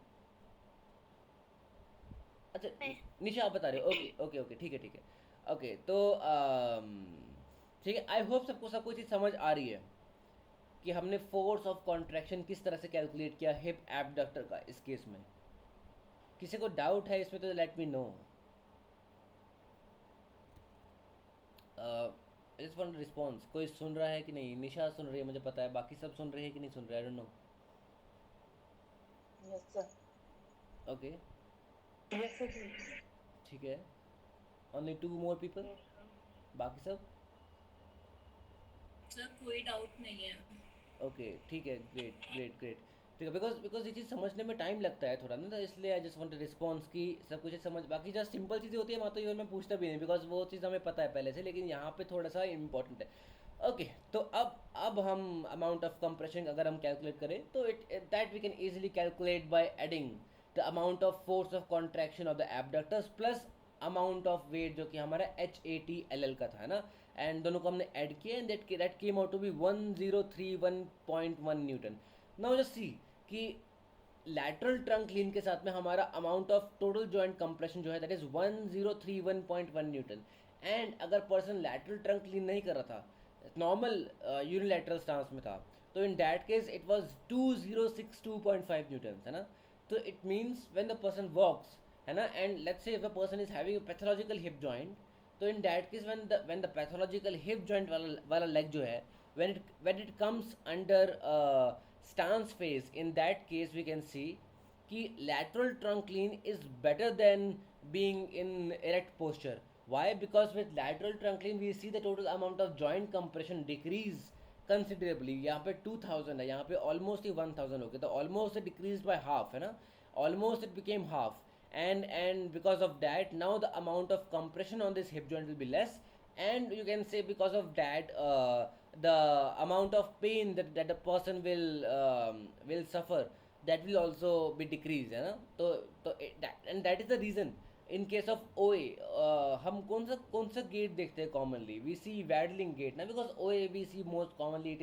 अच्छा, मैं निशा आप बता रहे हो, ओके ओके ओके, ठीक है ठीक है, ओके। तो ठीक है, आई होप सबको सबको चीज़ समझ आ रही है कि हमने फोर्स ऑफ कॉन्ट्रैक्शन किस तरह से कैलकुलेट किया हिप एबडक्टर का इस केस में। किसी को डाउट है इसमें तो लेट मी नो। आई जस्ट वांट रिस्पॉन्स, कोई सुन रहा है कि नहीं? निशा सुन रही है मुझे पता है, बाकी सब सुन रहे हैं कि नहीं सुन रहे, आई don't no. Yes, sir. Okay, Yes, sir. ठीक है, only 2 more people, Yes, sir. बाकी सब सर कोई डाउट नहीं है। ओके, ठीक है, ग्रेट ग्रेट ग्रेट, ठीक है। बिकॉज बिकॉज ये चीज़ समझने में टाइम लगता है थोड़ा ना, तो इसलिए आई जस्ट वांट रिस्पॉन्स की सब कुछ समझ, बाकी जस्ट सिंपल चीज़ें होती है वहाँ तो इवन मैं पूछता भी नहीं, बिकॉज वो चीज़ हमें पता है पहले से, लेकिन यहाँ पे थोड़ा सा इंपॉर्टेंट है। ओके, तो अब हम अमाउंट ऑफ कंप्रेशन अगर हम कैलकुलेट करें तो it that we can easily calculate by adding the amount of force of contraction of the abductors plus amount of weight जो कि हमारा HATLL का था ना, एंड दोनों को हमने ऐड किया, and that came out to be 1031.1 newton. Now just see कि लैटरल ट्रंक लीन के साथ में हमारा amount of total joint compression जो है दैट इज 1031.1 न्यूटन, एंड अगर पर्सन लैटरल ट्रंक लीन नहीं कर रहा था, नॉर्मल यूनिलैटरल स्टांस में था, तो in that case it was 2062.5 newton, है ना। तो it means when the person walks, है ना, and let's say if the person is having a pathological hip joint, तो in that case when the pathological hip joint वाला leg जो है, when it comes under stance phase, in that case we can see कि lateral trunk lean is better than being in erect posture. Why? Because with lateral trunk lean we see the total amount of joint compression decrease considerably. यहाँ पे 2000 है, यहाँ पे almost ही 1000 हो गया, तो almost it decreased by half, है ना, almost it became half, and because of that now the amount of compression on this hip joint will be less, and you can say because of that the amount of pain that the person will suffer, that will also be decreased, है ना। तो and that is the reason in case of OA हम कौन सा gait देखते हैं commonly, we see waddling gait ना, because OA we see most commonly it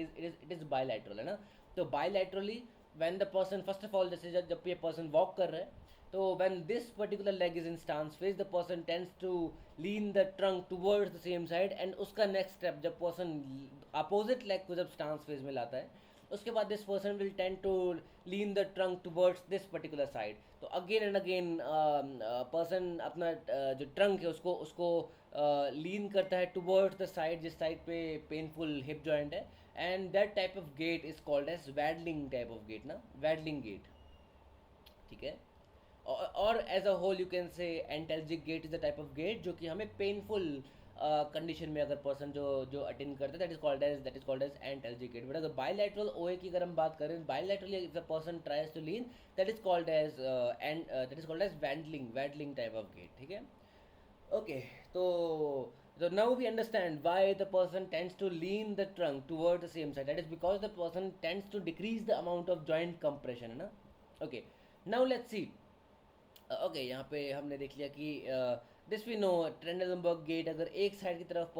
is bilateral, है ना। तो bilaterally when the person first of all, जैसे जब ये पर्सन वॉक कर रहा है, तो when this particular leg is in stance phase, the person tends to lean the trunk towards the same side, and उसका next step जब person opposite leg को जब stance phase में लाता है, उसके बाद this person will tend to lean the trunk towards this particular side. तो again and again person अपना जो trunk है उसको उसको lean करता है towards the side जिस side पे painful hip joint है, and that type of gait is called as waddling type of gait ना, waddling gait, ठीक है। और as a whole you can say antalgic gait is the type of gait जो कि हमें painful condition में अगर पर्सन जो अटेंड करते हैं that is called as antalgic gait. But अगर बायलैटरल ओए की अगर हम बात करें, bilaterally if the person tries to lean, that is called as waddling type of gait, ठीक है। Okay, so now we understand why the person tends to lean the trunk toward the same side, that is because the person tends to decrease the amount of joint compression, है ना। Okay, now let's see। Okay, यहाँ पे हमने देख लिया कि this we no ट्रेंडलबर्ग gate, अगर एक साइड की तरफ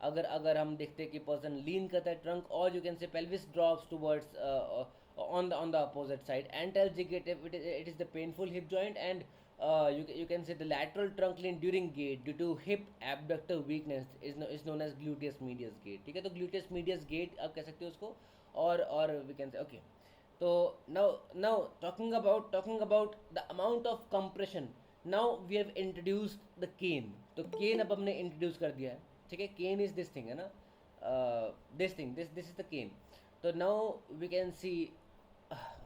अगर अगर हम देखते हैं कि पर्सन लीन करता है ट्रंक, और you can say pelvis drops towards on the opposite side, antalgic gait it is the painful hip joint, and you can say the lateral trunk lean during gait due to hip abductor weakness is known as gluteus medius gait, ठीक है। तो gluteus medius gait आप कह सकते हो उसको, और we can say okay। तो now talking about the amount of compression, now we have introduced the cane। तो cane अब हमने introduce कर दिया है, ठीक है। cane is this thing, है ना, this thing, this is the cane। तो now we can see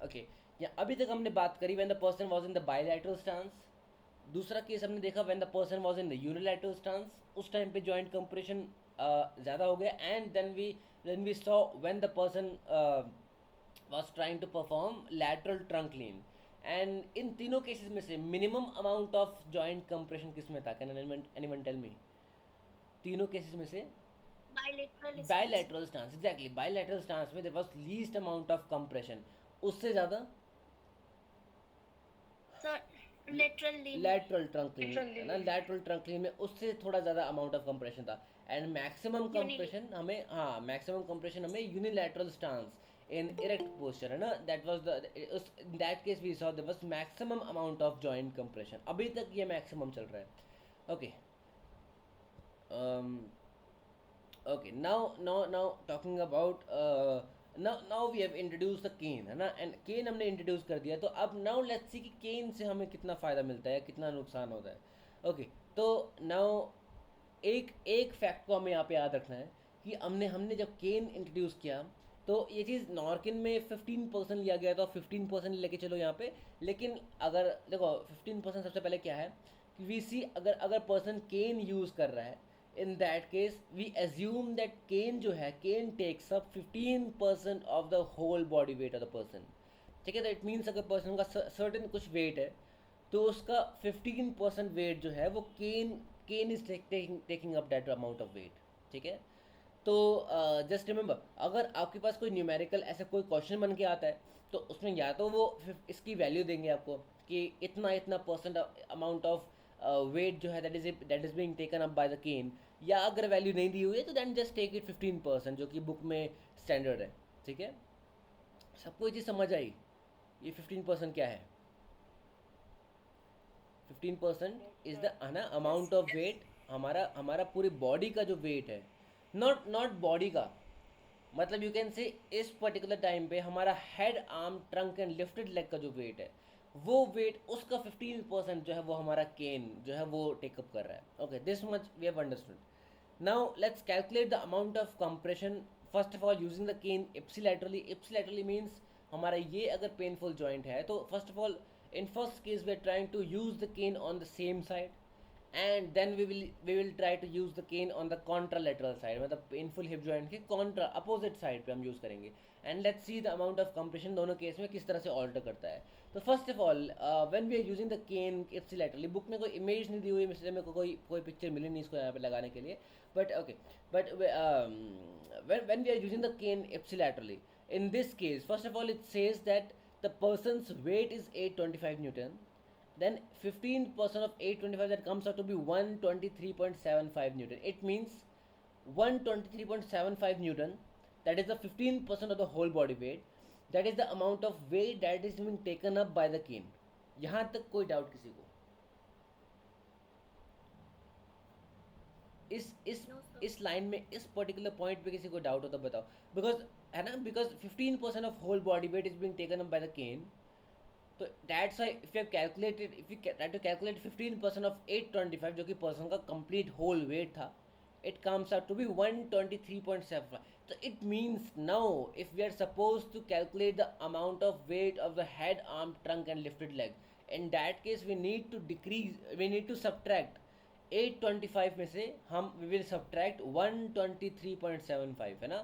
okay, या अभी तक हमने बात करी when the person was in the bilateral stance. दूसरा केस हमने देखा when the person was in the unilateral stance, उस टाइम पे जॉइंट कंप्रेशन ज़्यादा हो गया. And then we saw when the person was trying to perform lateral trunk lean. And इन तीनों केसेस में से minimum amount of joint compression किस में था? Can anyone tell me? तीनों केसेस में से Bilateral stance. Bilateral stance, exactly bilateral stance में there was least amount of compression. उससे ज़्यादा So lateral lean. Lateral trunk lean Lateral है ना, lean. लैटरल ट्रंक लीन में उससे थोड़ा ज़्यादा अमाउंट ऑफ कंप्रेशन था. एंड मैक्सिमम Uni- कंप्रेशन हमें, हाँ मैक्सिमम कंप्रेशन हमें unilateral stance in erect posture है ना. That was the, in that case we saw there was maximum amount of joint compression. अभी तक ये मैक्सिमम चल रहा है. Okay okay, now talking about now we have introduced the cane है ना. एंड केन हमने इंट्रोड्यूस कर दिया, तो अब नाउ लेट्स सी कि केन से हमें कितना फ़ायदा मिलता है, कितना नुकसान होता है. ओके तो नाउ एक फैक्ट को हमें यहाँ पे याद रखना है कि हमने जब केन इंट्रोड्यूस किया तो ये चीज़ नॉर्किन में 15% लिया गया था, 15% लेके चलो यहाँ पे. लेकिन अगर देखो 15% सबसे पहले क्या है कि वी सी अगर पर्सन केन यूज़ कर रहा है, in that case we assume that cane जो है cane takes up 15% of the whole body weight of the person. ठीक है, तो इट मीन्स अगर पर्सन का सर्टेन कुछ वेट है तो उसका 15% वेट जो है वो cane is taking up that amount of weight. ठीक है, तो जस्ट रिमेंबर अगर आपके पास कोई न्यूमेरिकल ऐसा कोई क्वेश्चन बन के आता है तो उसमें या तो वो इसकी वैल्यू देंगे आपको कि इतना परसेंट अमाउंट ऑफ वेट जो है that is being taken up by the cane, या अगर वैल्यू नहीं दी हुई है तो दैन जस्ट टेक इट 15% जो कि बुक में स्टैंडर्ड है. ठीक है, सबको ये चीज़ समझ आई? ये 15% क्या है? 15% इज द है ना अमाउंट ऑफ वेट, हमारा पूरी बॉडी का जो वेट है, नॉट बॉडी का, मतलब यू कैन से इस पर्टिकुलर टाइम पे हमारा head arm trunk and lifted leg का जो वेट है वो वेट उसका 15% जो है वो हमारा केन जो है वो टेकअप कर रहा है. Okay, this much we have understood. Now let's calculate the amount of compression first of all using the cane ipsilaterally. Ipsilaterally means हमारा ये अगर पेनफुल जॉइंट है तो first of all in first case we are trying to use the cane on the same side, and then we will try to use the cane on the contralateral side, मतलब painful hip joint के contra opposite side पे हम use करेंगे. and let's see the amount of compression दोनों case में किस तरह से alter करता है. तो first of all when we are using the cane ipsilaterally, book में कोई इमेज नहीं दी हुई, इसलिए मेरे को कोई पिक्चर मिली नहीं इसको यहाँ पे लगाने के लिए, but okay, but when we are using the cane ipsilaterally, in this case first of all it says that the person's weight is 825 Newton, then 15% of 825 that comes out to be 123.75 Newton. It means 123.75 Newton, that is the 15% of the whole body weight, that is the amount of weight that is being taken up by the cane. यहाँ तक कोई doubt किसी को? इस line में इस particular point पे किसी को डाउट हो तो बताओ. बिकॉज है ना, because 15% of whole body weight is being taken up by the cane. तो that's why if you calculated, if you try to calculate 15% of 825 जो कि पर्सन का कंप्लीट होल वेट था, it comes out to be 123.75. So it means now if we are supposed to calculate the amount of weight of the head, arm, trunk and lifted leg, in that case we need to subtract 825 में से हम we will subtract 123.75 है ना.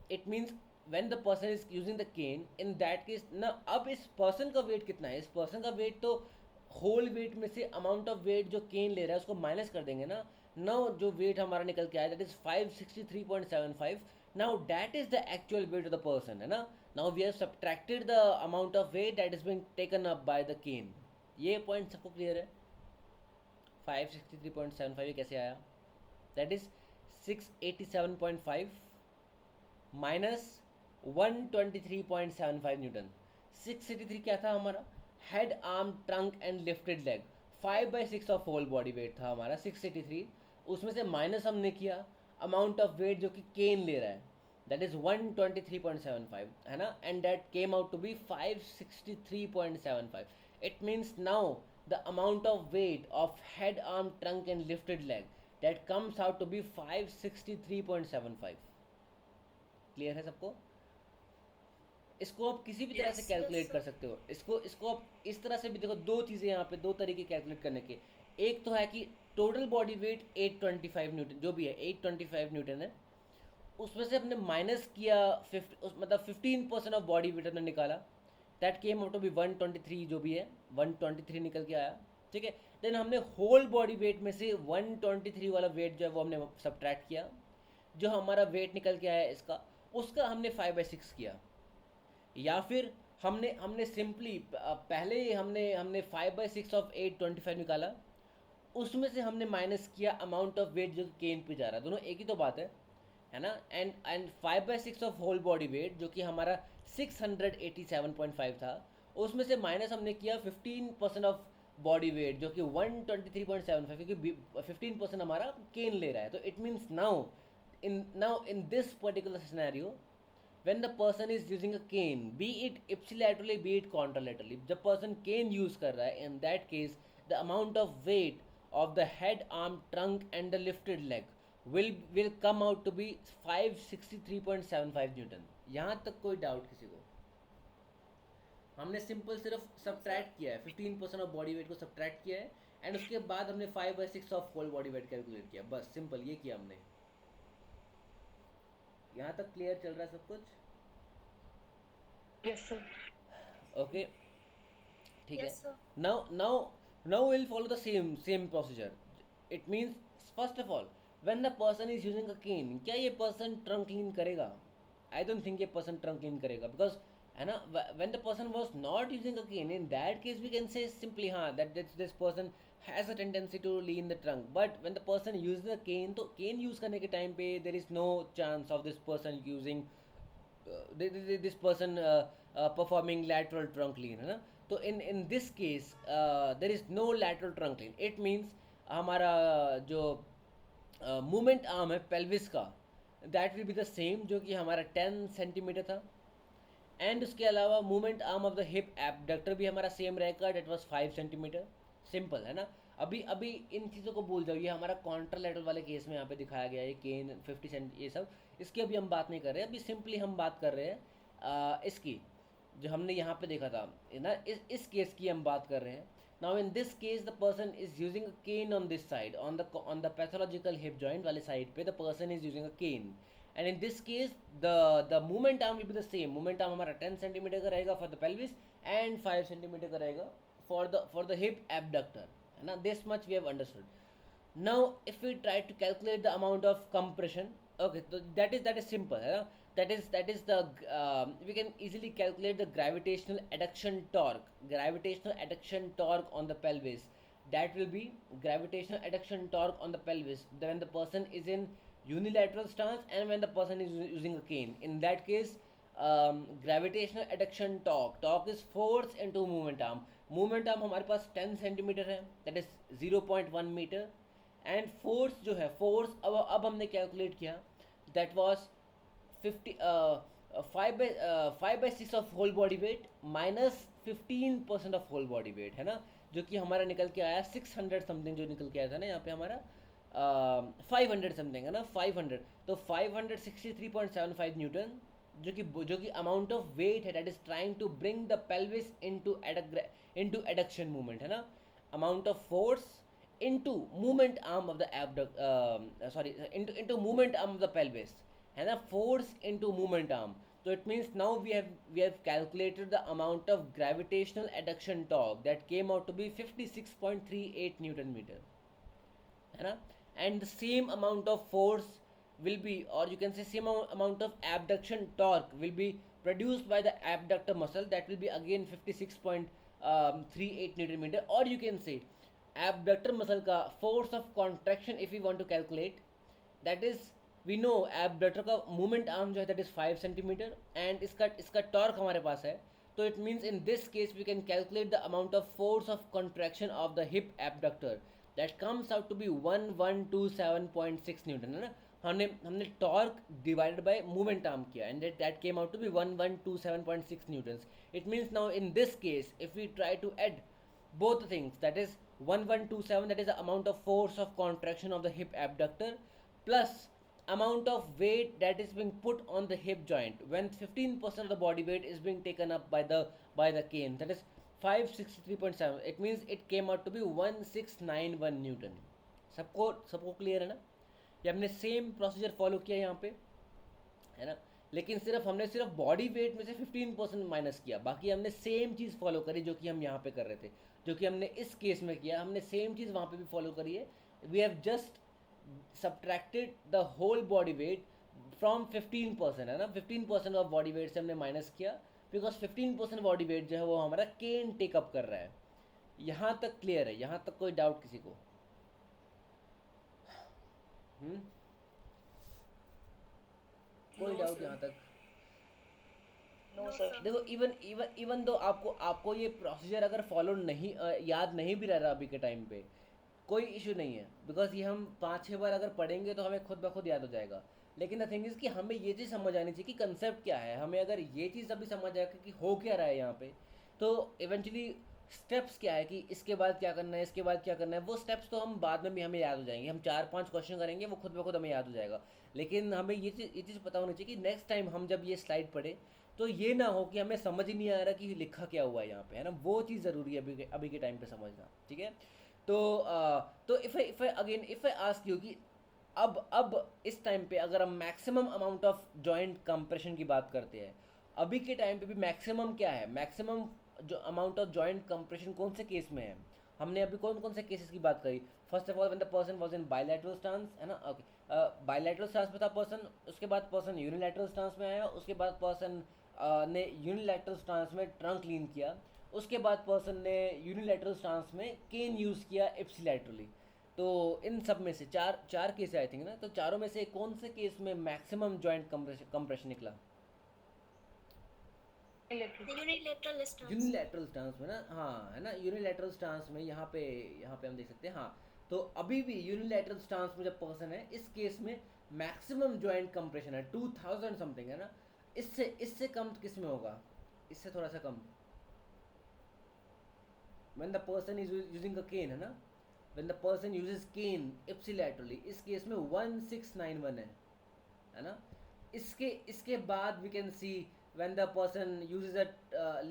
It means when the person is using the cane, in that case ना, अब इस person का weight कितना है? इस person का weight तो होल वेट में से अमाउंट ऑफ वेट जो केन ले रहा है उसको माइनस कर देंगे ना. नाउ जो वेट हमारा निकल के आया that is 563.75. Now that is the actual weight of the person है ना. Now we have subtracted the amount of weight that is being taken up by the cane. ये पॉइंट सबको क्लियर है? 563.75 ये कैसे आया? That is 687.5 minus 123.75 Newton. 683 क्या था हमारा? Head, arm, trunk and lifted leg, 5/6 of whole body weight था हमारा 683. उसमें से माइनस हमने किया अमाउंट ऑफ वेट जो कि केन ले रहा है, दैट इज 123.75 है ना. And that came out to be 563.75. It means now the amount of weight of head, arm, trunk and lifted leg that comes out to be 563.75. Clear है सबको? इसको आप किसी भी तरह से Yes, कैलकुलेट कर sir. सकते हो। इसको आप इस तरह से भी देखो, दो चीज़ें यहाँ पे, दो तरीके कैलकुलेट करने के। एक तो है कि टोटल बॉडी वेट 825 न्यूटन जो भी है, 825 न्यूटन है, उसमें से हमने माइनस किया मतलब 15% ऑफ बॉडी वेट हमने निकाला, that came out to be 123 जो भी है, 123 निकल के आया। ठीक है, देन हमने होल बॉडी वेट में से 123 वाला वेट जो है वो हमने सब्ट्रैक्ट किया, जो हमारा वेट निकल के आया इसका, उसका हमने 5/6 किया। या फिर हमने हमने सिंपली पहले हमने हमने 5/6 ऑफ 825 निकाला, उसमें से हमने माइनस किया अमाउंट ऑफ वेट जो केन पे जा रहा है, दोनों एक ही तो बात है ना। And 5/6 of whole body weight जो कि हमारा 687.5 था, उसमें से माइनस हमने किया 15% ऑफ बॉडी वेट जो कि 123.75, क्योंकि 15% हमारा केन ले रहा है। तो it means now in this particular scenario, when the person is using a cane, be it ipsilaterally be it contralaterally, the person cane use कर रहा है, in that case the amount of weight of the head, arm, trunk and the lifted leg will come out to be 563.75 Newton. यहाँ तक कोई doubt किसी को? हमने simple सिर्फ सब्ट्रैक्ट किया है, 15% ऑफ बॉडी वेट को सब्ट्रैक्ट किया है, एंड उसके बाद हमने 5/6 of whole body weight calculate किया, बस सिंपल ये किया हमने। यहाँ तक क्लियर चल रहा है सब कुछ? Yes, sir. ओके, ठीक है। Yes, sir. Now we'll follow the same procedure. It means first of all, when the person is using a cane, क्या ये person trunk clean करेगा? I don't think ये person trunk clean करेगा, because है ना, when the person was not using a cane, in that case we can say simply हाँ that this person has a tendency to lean the trunk. But when the person uses a cane, तो cane use करने के time पे there is no chance of this person using this person performing lateral trunk lean, है ना। तो in this case there is no lateral trunk lean. It means हमारा जो movement arm है पेल्विस का, that will be the same जो कि हमारा 10 सेंटीमीटर था, एंड उसके अलावा movement arm of the hip abductor भी हमारा सेम रहेगा, डेट वाज 5 सेंटीमीटर। सिंपल है ना। अभी अभी इन चीज़ों को भूल जाओ, ये हमारा कॉन्ट्रालैटरल वाले केस में यहाँ पे दिखाया गया है, केन 50 सेंट ये सब, इसकी अभी हम बात नहीं कर रहे हैं। अभी सिंपली हम बात कर रहे हैं इसकी, जो हमने यहाँ पे देखा था ना, इस केस की हम बात कर रहे हैं। Now in this case the person is using a cane on this side, on the pathological hip joint वाले side पे the person is using a cane, and in this case the movement arm will be the same. movement arm हमारा 10 centimetre का रहेगा for the pelvis and 5 centimetre का रहेगा for the hip abductor, है ना। this much we have understood. Now if we try to calculate the amount of compression, okay, so that is simple, है ना। that is the we can easily calculate the gravitational adduction torque on the pelvis. That will be gravitational adduction torque on the pelvis when the person is in unilateral stance and when the person is using a cane. In that case gravitational adduction torque is force into movement arm हमारे पास 10 centimeter है, that is 0.1 meter, and force जो है, force अब हमने calculate किया, that was 5/6 of whole body weight minus 15% of whole body weight, है ना, जो कि हमारा निकल के आया 600 समथिंग, जो निकल के आया था ना यहाँ पे हमारा 500 समथिंग, है ना, 500। तो 563.75 न्यूटन जो कि अमाउंट ऑफ वेट है that is trying to bring the pelvis into adduction movement, है ना, amount of force into movement arm of the into movement arm of the pelvis, है ना, force into movement arm. So it means now we have calculated the amount of gravitational adduction torque that came out to be 56.38 newton meter, है ना, and the same amount of force will be, or you can say same amount of abduction torque will be produced by the abductor muscle, that will be again 56.38 newton meter, or you can say abductor muscle का force of contraction if we want to calculate, that is we know abductor का movement arm जो है that is 5 centimeter and इसका torque हमारे पास है, तो it means in this case we can calculate the amount of force of contraction of the hip abductor, that comes out to be 1127.6 newton, है ना। हमने torque divided by movement arm किया and that came out to be 1127.6 newtons. It means now in this case if we try to add both the things, that is 1127, that is the amount of force of contraction of the hip abductor, plus amount of weight that is being put on the hip joint when 15% of the body weight is being taken up by the cane, that is 563.7. it means it came out to be 1691 Newton. सबको clear है ना? ये हमने same procedure follow किया यहाँ पे, है ना, लेकिन हमने सिर्फ बॉडी वेट में से 15% माइनस किया, बाकी हमने सेम चीज़ फॉलो करी जो कि हम यहाँ पे कर रहे थे, जो कि हमने इस केस में किया, हमने सेम चीज़ वहाँ पे भी फॉलो करी है. We have just subtracted the whole body weight from 15%, है ना, 15% ऑफ बॉडी वेट से हमने माइनस किया, बिकॉज 15% बॉडी वेट जो है वो हमारा केन टेकअप कर रहा है. यहाँ तक क्लियर है? यहाँ तक कोई डाउट किसी को? कोई No, डाउट sir. यहाँ तक? No, No, sir. sir. देखो, इवन दो आपको ये प्रोसीजर अगर फॉलो नहीं याद नहीं भी रह रहा अभी के टाइम पे, कोई इशू नहीं है, बिकॉज ये हम 5-6 बार अगर पढ़ेंगे तो हमें खुद ब खुद याद हो जाएगा. लेकिन द थिंग इज़ कि हमें ये चीज़ समझ आनी चाहिए कि कंसेप्ट क्या है. हमें अगर ये चीज़ अभी समझ आएगा कि हो क्या रहा है यहाँ पे, तो इवेंचुअली स्टेप्स क्या है कि इसके बाद क्या करना है, इसके बाद क्या करना है, वो स्टेप्स तो हम बाद में भी हमें याद हो जाएंगे. हम 4-5 क्वेश्चन करेंगे, वो खुद ब खुद हमें याद हो जाएगा. लेकिन हमें ये चीज़ पता होनी चाहिए कि नेक्स्ट टाइम हम जब ये स्लाइड पढ़े तो ये ना हो कि हमें समझ ही नहीं आ रहा कि लिखा क्या हुआ है यहाँ पे, है ना. वो चीज़ ज़रूरी है अभी के टाइम पे समझना, ठीक है. तो इफ़ आई आस्क यू कि अब इस टाइम पे अगर हम maximum amount of joint compression की बात करते हैं, अभी के टाइम पे भी मैक्सिमम क्या है, मैक्सिमम जो अमाउंट ऑफ जॉइंट कंप्रेशन कौन से केस में है? हमने अभी कौन कौन से केसेस की बात करी? First of all when the person was in bilateral stance, है ना. ओके, बायलैटरल स्टांस में था पर्सन, उसके बाद पर्सन यूनिलैटरल स्टांस में आया, उसके बाद पर्सन ने यूनिलैटरल स्टांस में ट्रंक लीन किया, उसके बाद पर्सन ने यूनिलैटरल स्टांस में केन यूज़ किया इप्सिलैटरली. तो इन सब में से चार केस आई थिंक ना, तो चारों में से कौन से केस में मैक्सिमम जॉइंट कंप्रेशन निकला? Electric. Unilateral stance. Unilateral stance में ना, हाँ, है ना. यूनिलैटरल स्टांस में यहाँ पे हम देख सकते हैं, हाँ. तो अभी भी यूनिलैटरल स्टांस में जब पर्सन है, इस केस में मैक्सिमम जॉइंट कंप्रेशन है 2000 समथिंग, है ना. इससे कम किस में होगा? इससे थोड़ा सा कम when the person is using a cane, है ना. when the person uses cane ipsilaterally, इस केस में 1691 है ना. इसके बाद we can see when the person uses a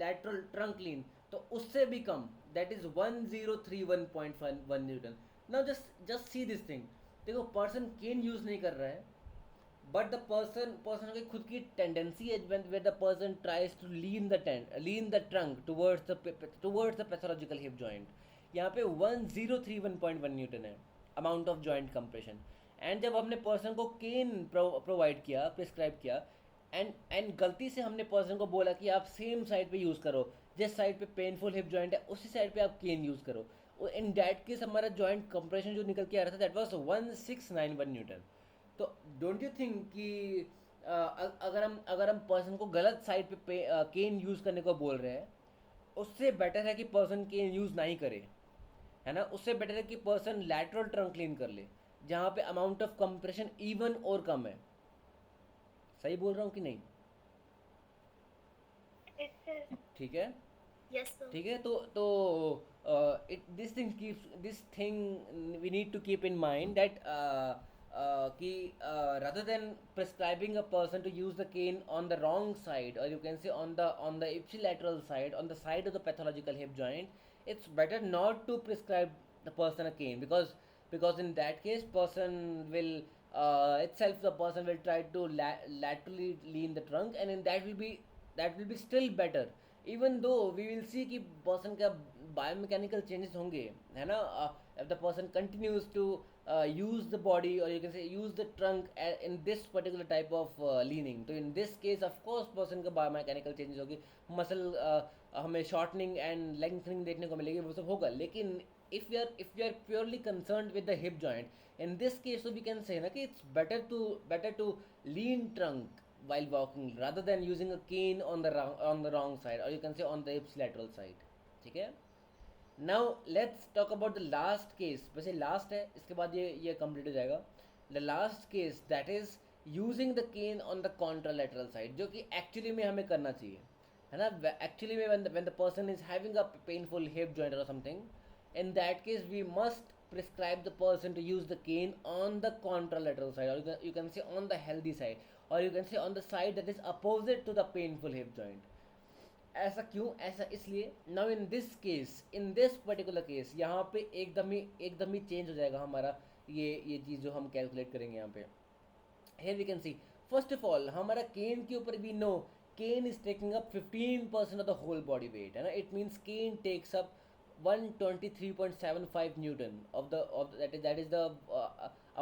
lateral trunk lean, तो उससे भी कम, that is 1031.1 Newton. now just see this thing. देखो, पर्सन केन यूज़ नहीं कर रहा है, बट द पर्सन की खुद की टेंडेंसी है where the person tries to lean the trunk towards the pathological hip joint. यहाँ पे 1031.1 न्यूटन है amount of joint compression. And जब हमने पर्सन को केन प्रोवाइड किया, प्रिस्क्राइब किया, एंड गलती से हमने पर्सन को बोला कि आप सेम साइड पे यूज़ करो, जिस साइड पे पेनफुल हिप जॉइंट है उसी साइड पे आप केन यूज़ करो, इन डैट केस हमारा जॉइंट कंप्रेशन जो निकल के आ रहा था दैट वाज 1691 न्यूटन. तो डोंट यू थिंक कि अगर हम पर्सन को गलत साइड पे केन यूज़ करने को बोल रहे हैं, उससे बेटर है कि पर्सन केन यूज़ नहीं करे, है ना. उससे बेटर है कि पर्सन लैटरल ट्रंक लीन कर ले, जहाँ पे अमाउंट ऑफ कंप्रेशन इवन और कम है. सही बोल रहा हूँ कि नहीं? Yes, sir. ठीक है, Yes, sir. ठीक है. This thing we need to keep in mind that कि rather than prescribing a person to use the cane on the wrong side, or you can say on the ipsilateral side, on the side of the pathological hip joint, it's better not to prescribe the person a cane, because in that case person will the person will try to laterally lean the trunk, and in that will be still better, even though we will see कि person का biomechanical changes होंगे, है ना. If the person continues to use the body, or you can say use the trunk in this particular type of leaning, तो in this case of course person का biomechanical changes होगी, muscle हमें shortening and lengthening देखने को मिलेगी, वो सब होगा. लेकिन if we are purely concerned with the hip joint, in this case so we can say ना कि it's better to lean trunk while walking rather than using a cane on the wrong side, or you can say on the ipsilateral side. ठीक है. Now let's talk about the last case. वैसे last है, इसके बाद ये complete हो जाएगा. The last case, that is using the cane on the contralateral side, जो कि actually में हमें करना चाहिए, है ना. Actually में when the person is having a painful hip joint or something, in that case we must prescribe the person to use the cane on the contralateral side, or you can say on the healthy side, or you can say on the side that is opposite to the painful hip joint. ऐसा क्यों? ऐसा इसलिए, now in this case, in this particular case, यहाँ पे एकदम ही change हो जाएगा हमारा ये चीज़ जो हम कैलकुलेट करेंगे यहाँ पे. Here we can see, first of all, हमारा cane के ऊपर we know cane is taking up 15% of the whole body weight, है ना. It means cane takes up 123.75 Newton of that is the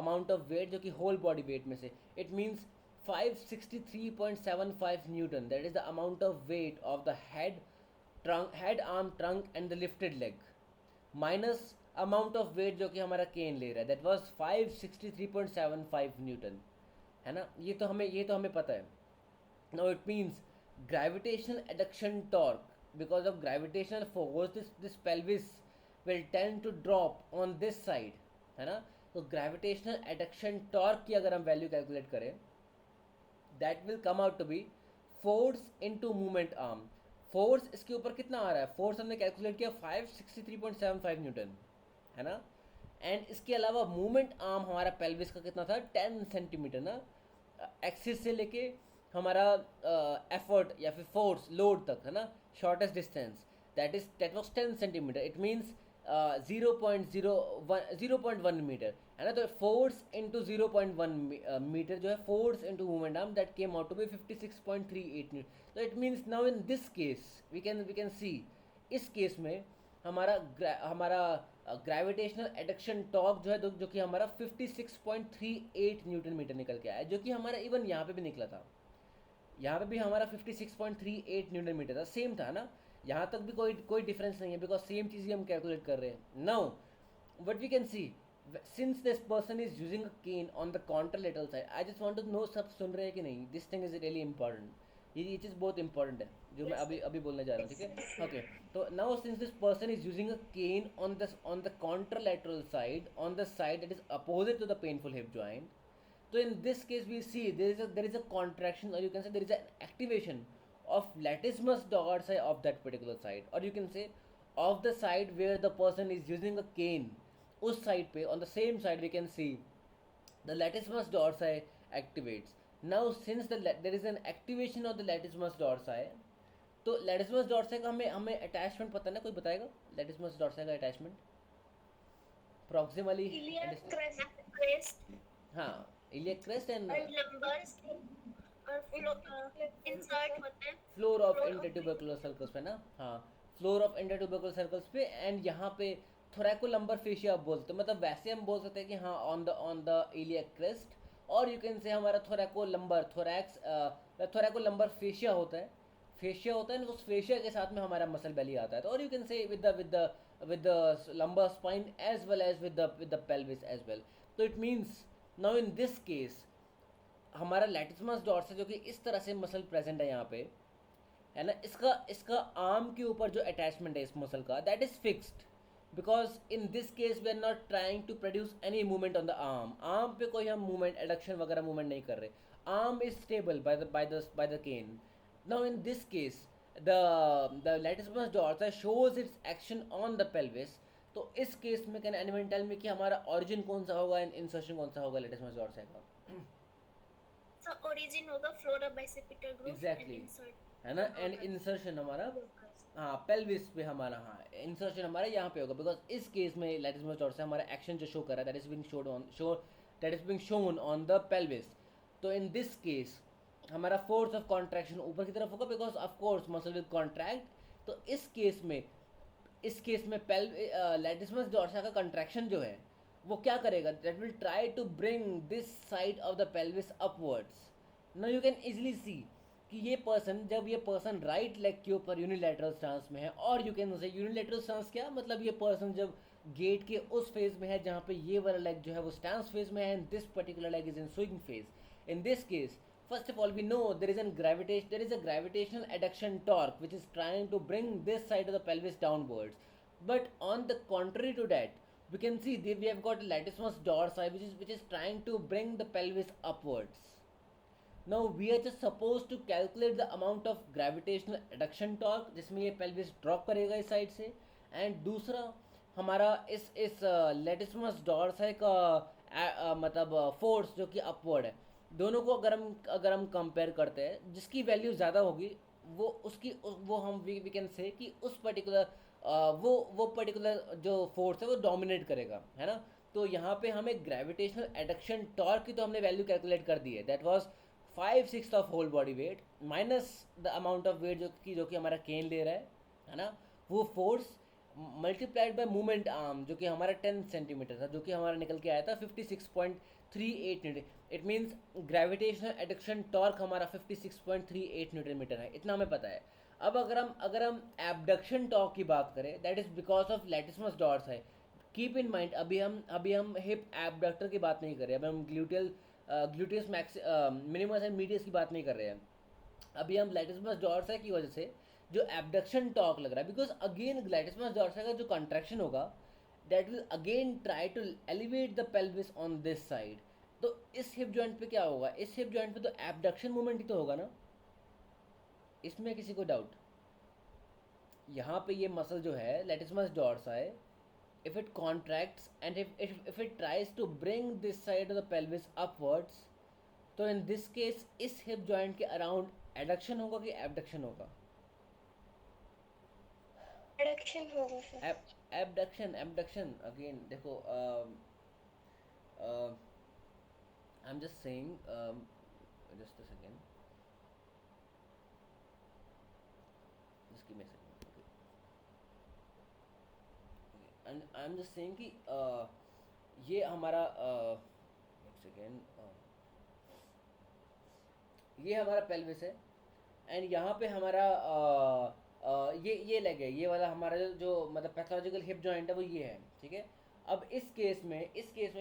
amount of weight जो कि whole body weight में से. It means 563.75 Newton, that is the amount of weight of the head, arm, trunk and the lifted leg, minus amount of weight जो कि हमारा cane ले रहा है, that was 563.75 Newton, है ना. ये तो हमें पता है. Now it means gravitational adduction torque, because of gravitational force this pelvis will tend to drop on this side, है ना. तो gravitational adduction torque की अगर हम वैल्यू कैलकुलेट करें, that will come out to be force into movement arm. Force इसके ऊपर कितना आ रहा है? फोर्स हमने कैलकुलेट किया 563.75 न्यूटन, है ना. एंड इसके अलावा मूवमेंट आर्म हमारा पेल्विस का कितना था? 10 सेंटीमीटर ना, एक्सिस से लेके हमारा एफर्ट या फिर फोर्स लोड तक, है ना, shortest distance, that was 10 centimetre. It means 0.1 metre, है ना. तो फोर्स इंटू 0.1 मीटर जो है force into movement arm, that came out to be 56.38 newton. तो it means now in this case we can see, इस केस में हमारा gravitational adduction torque जो है जो कि हमारा 56.38 न्यूटन मीटर निकल के आया, जो कि हमारा इवन यहाँ पे भी निकला था. यहाँ पे भी हमारा 56.38 न्यूटन मीटर था, सेम था ना. यहाँ तक भी कोई डिफरेंस नहीं है, बिकॉज सेम चीज़ ही हम कैलकुलेट कर रहे हैं. Now what we can see, since this person is using a cane on the contralateral side, I just want to know, सब सुन रहे हैं कि नहीं? This thing is really important. ये चीज़ बहुत इंपॉर्टेंट है जो मैं अभी बोलने जा रहा हूँ, ठीक है. ओके, तो now since this person is using a cane on the contralateral side, on the side that is opposite to the painful hip joint. So in this case we see there is a contraction, or you can say there is an activation of latissimus dorsi of that particular side, or you can say of the side where the person is using a cane. उस side पे, on the same side we can see the latissimus dorsi activates. Now since there is an activation of the latissimus dorsi, तो latissimus dorsi का हमें attachment पता है ना? कोई बताएगा latissimus dorsi का attachment proximally? Iliac crest हाँ, iliac crest and और lumbars और insert होते हैं फ्लोर ऑफ इंटरट्यूबरकुलर सर्कल्स पे ना. हाँ, फ्लोर ऑफ इंटरट्यूबरकुलर सर्कल्स पे, एंड यहाँ पे थोरैकोलंबर फेशिया आप बोलते हैं. मतलब वैसे हम बोल सकते हैं कि हाँ ऑन द इलियक क्रेस्ट, और यू कैन से हमारा थोरैकोलंबर फेशिया होता है. उस फेशिया के साथ में हमारा मसल बेली आता है. तो और you can say with the lumbar spine as well as with the pelvis as well. तो it means now in this case हमारा लैटिसिमस डॉर्सी जो कि इस तरह से मसल प्रेजेंट है यहाँ पे, है ना. इसका आर्म के ऊपर जो अटैचमेंट है इस मसल का, that is fixed, because in this case we are not trying to produce any movement on the arm पे कोई हम मूवमेंट, एडक्शन वगैरह मूवमेंट नहीं कर रहे. Arm is stable by the cane. Now in this case the latissimus dorsi shows its action on the pelvis. तो इस case में कैन एनीवन टेल मी कि हमारा ऑरिजिन कौन सा होगा, इंसर्शन कौन सा होगा लैटिसिमस डॉर्सी का? So origin होगा फ्लोरा बाइसेपिटल ग्रुप. Exactly. है ना. एंड इंसर्शन हमारा हाँ पेल्विस पे हमारा, हाँ इंसर्शन हमारा यहाँ पे होगा, बिकॉज इस केस में लैटिसिमस डॉर्सी हमारा एक्शन जो शो कर रहा है, that is being shown on the pelvis. तो इन दिस केस हमारा फोर्स ऑफ कॉन्ट्रैक्शन ऊपर की तरफ होगा, because of course muscle will contract. तो इस केस में लैटिसिमस डॉर्सी का कंट्रैक्शन जो है वो क्या करेगा? That will try to bring this side of the pelvis upwards. Now you can easily see कि ये पर्सन राइट लेग के ऊपर यूनिलैटरल स्टांस में है, और यू कैन से यूनिलैटरल स्टांस क्या मतलब, ये पर्सन जब गेट के उस फेज में है जहाँ पे ये वाला लेग जो है वो स्टांस फेज में है, and this particular leg is in swing phase. In this case first of all we know there is a gravitational adduction torque which is trying to bring this side of the pelvis downwards. But on the contrary to that, we can see that we have got latissimus dorsi which is trying to bring the pelvis upwards. Now we are just supposed to calculate the amount of gravitational adduction torque जिसमें ये pelvis drop करेगा इस side से, and दूसरा हमारा इस latissimus डॉर्स है का मतलब फोर्स जो कि अपवर्ड है, दोनों को अगर हम कंपेयर करते हैं, जिसकी वैल्यू ज़्यादा होगी वो वो हम वी कैन से कि उस पर्टिकुलर वो पर्टिकुलर जो फोर्स है वो डोमिनेट करेगा, है ना। तो यहाँ पे हमें ग्रेविटेशनल एडक्शन टॉर्क की तो हमने वैल्यू कैलकुलेट कर दी है, that was 5/6 of whole body weight minus the amount of weight जो कि हमारा केन ले रहा है ना। वो force multiplied by movement arm जो कि हमारा 10 सेंटीमीटर था, जो कि हमारा निकल के आया था 56.38 Newton. It means gravitational adduction torque हमारा 56.38 न्यूटन मीटर है, इतना हमें पता है। अब अगर हम एबडक्शन टॉर्क की बात करें, that is because of लैटिसमस dots है। कीप इन माइंड, अभी हम हिप एबडक्टर की बात नहीं कर रहे हैं, अभी हम gluteus max minimus and medius की बात नहीं कर रहे हैं। अभी हम लैटिसमस डॉर्सा की वजह से जो एबडक्शन टॉर्क लग रहा है, बिकॉज अगेन लैटिसमस डॉर्सा का जो कंट्रैक्शन होगा, that will again try to elevate the pelvis on this side. तो इस हिप जॉइंट पे क्या होगा, इस हिप जॉइंट पे तो एबडक्शन मूवमेंट ही तो होगा ना, इसमें किसी को डाउट? यहाँ पे ये मसल जो है लैटिसमस डॉर्सा है, if it contracts and if it tries to bring this side of the pelvis upwards, तो in this case इस hip joint के around adduction होगा कि abduction होगा? एडक्शन होगा सर। abduction again देखो, uh, I'm just saying, just a second, just give me a second, okay. And I'm just saying कि ये हमारा एक सेकेंड, ये हमारा पेल्विस है एंड यहाँ पे हमारा ये लेग है, ये वाला हमारा जो मतलब पैथोलॉजिकल हिप जॉइंट है वो ये है, ठीक है। अब इस केस में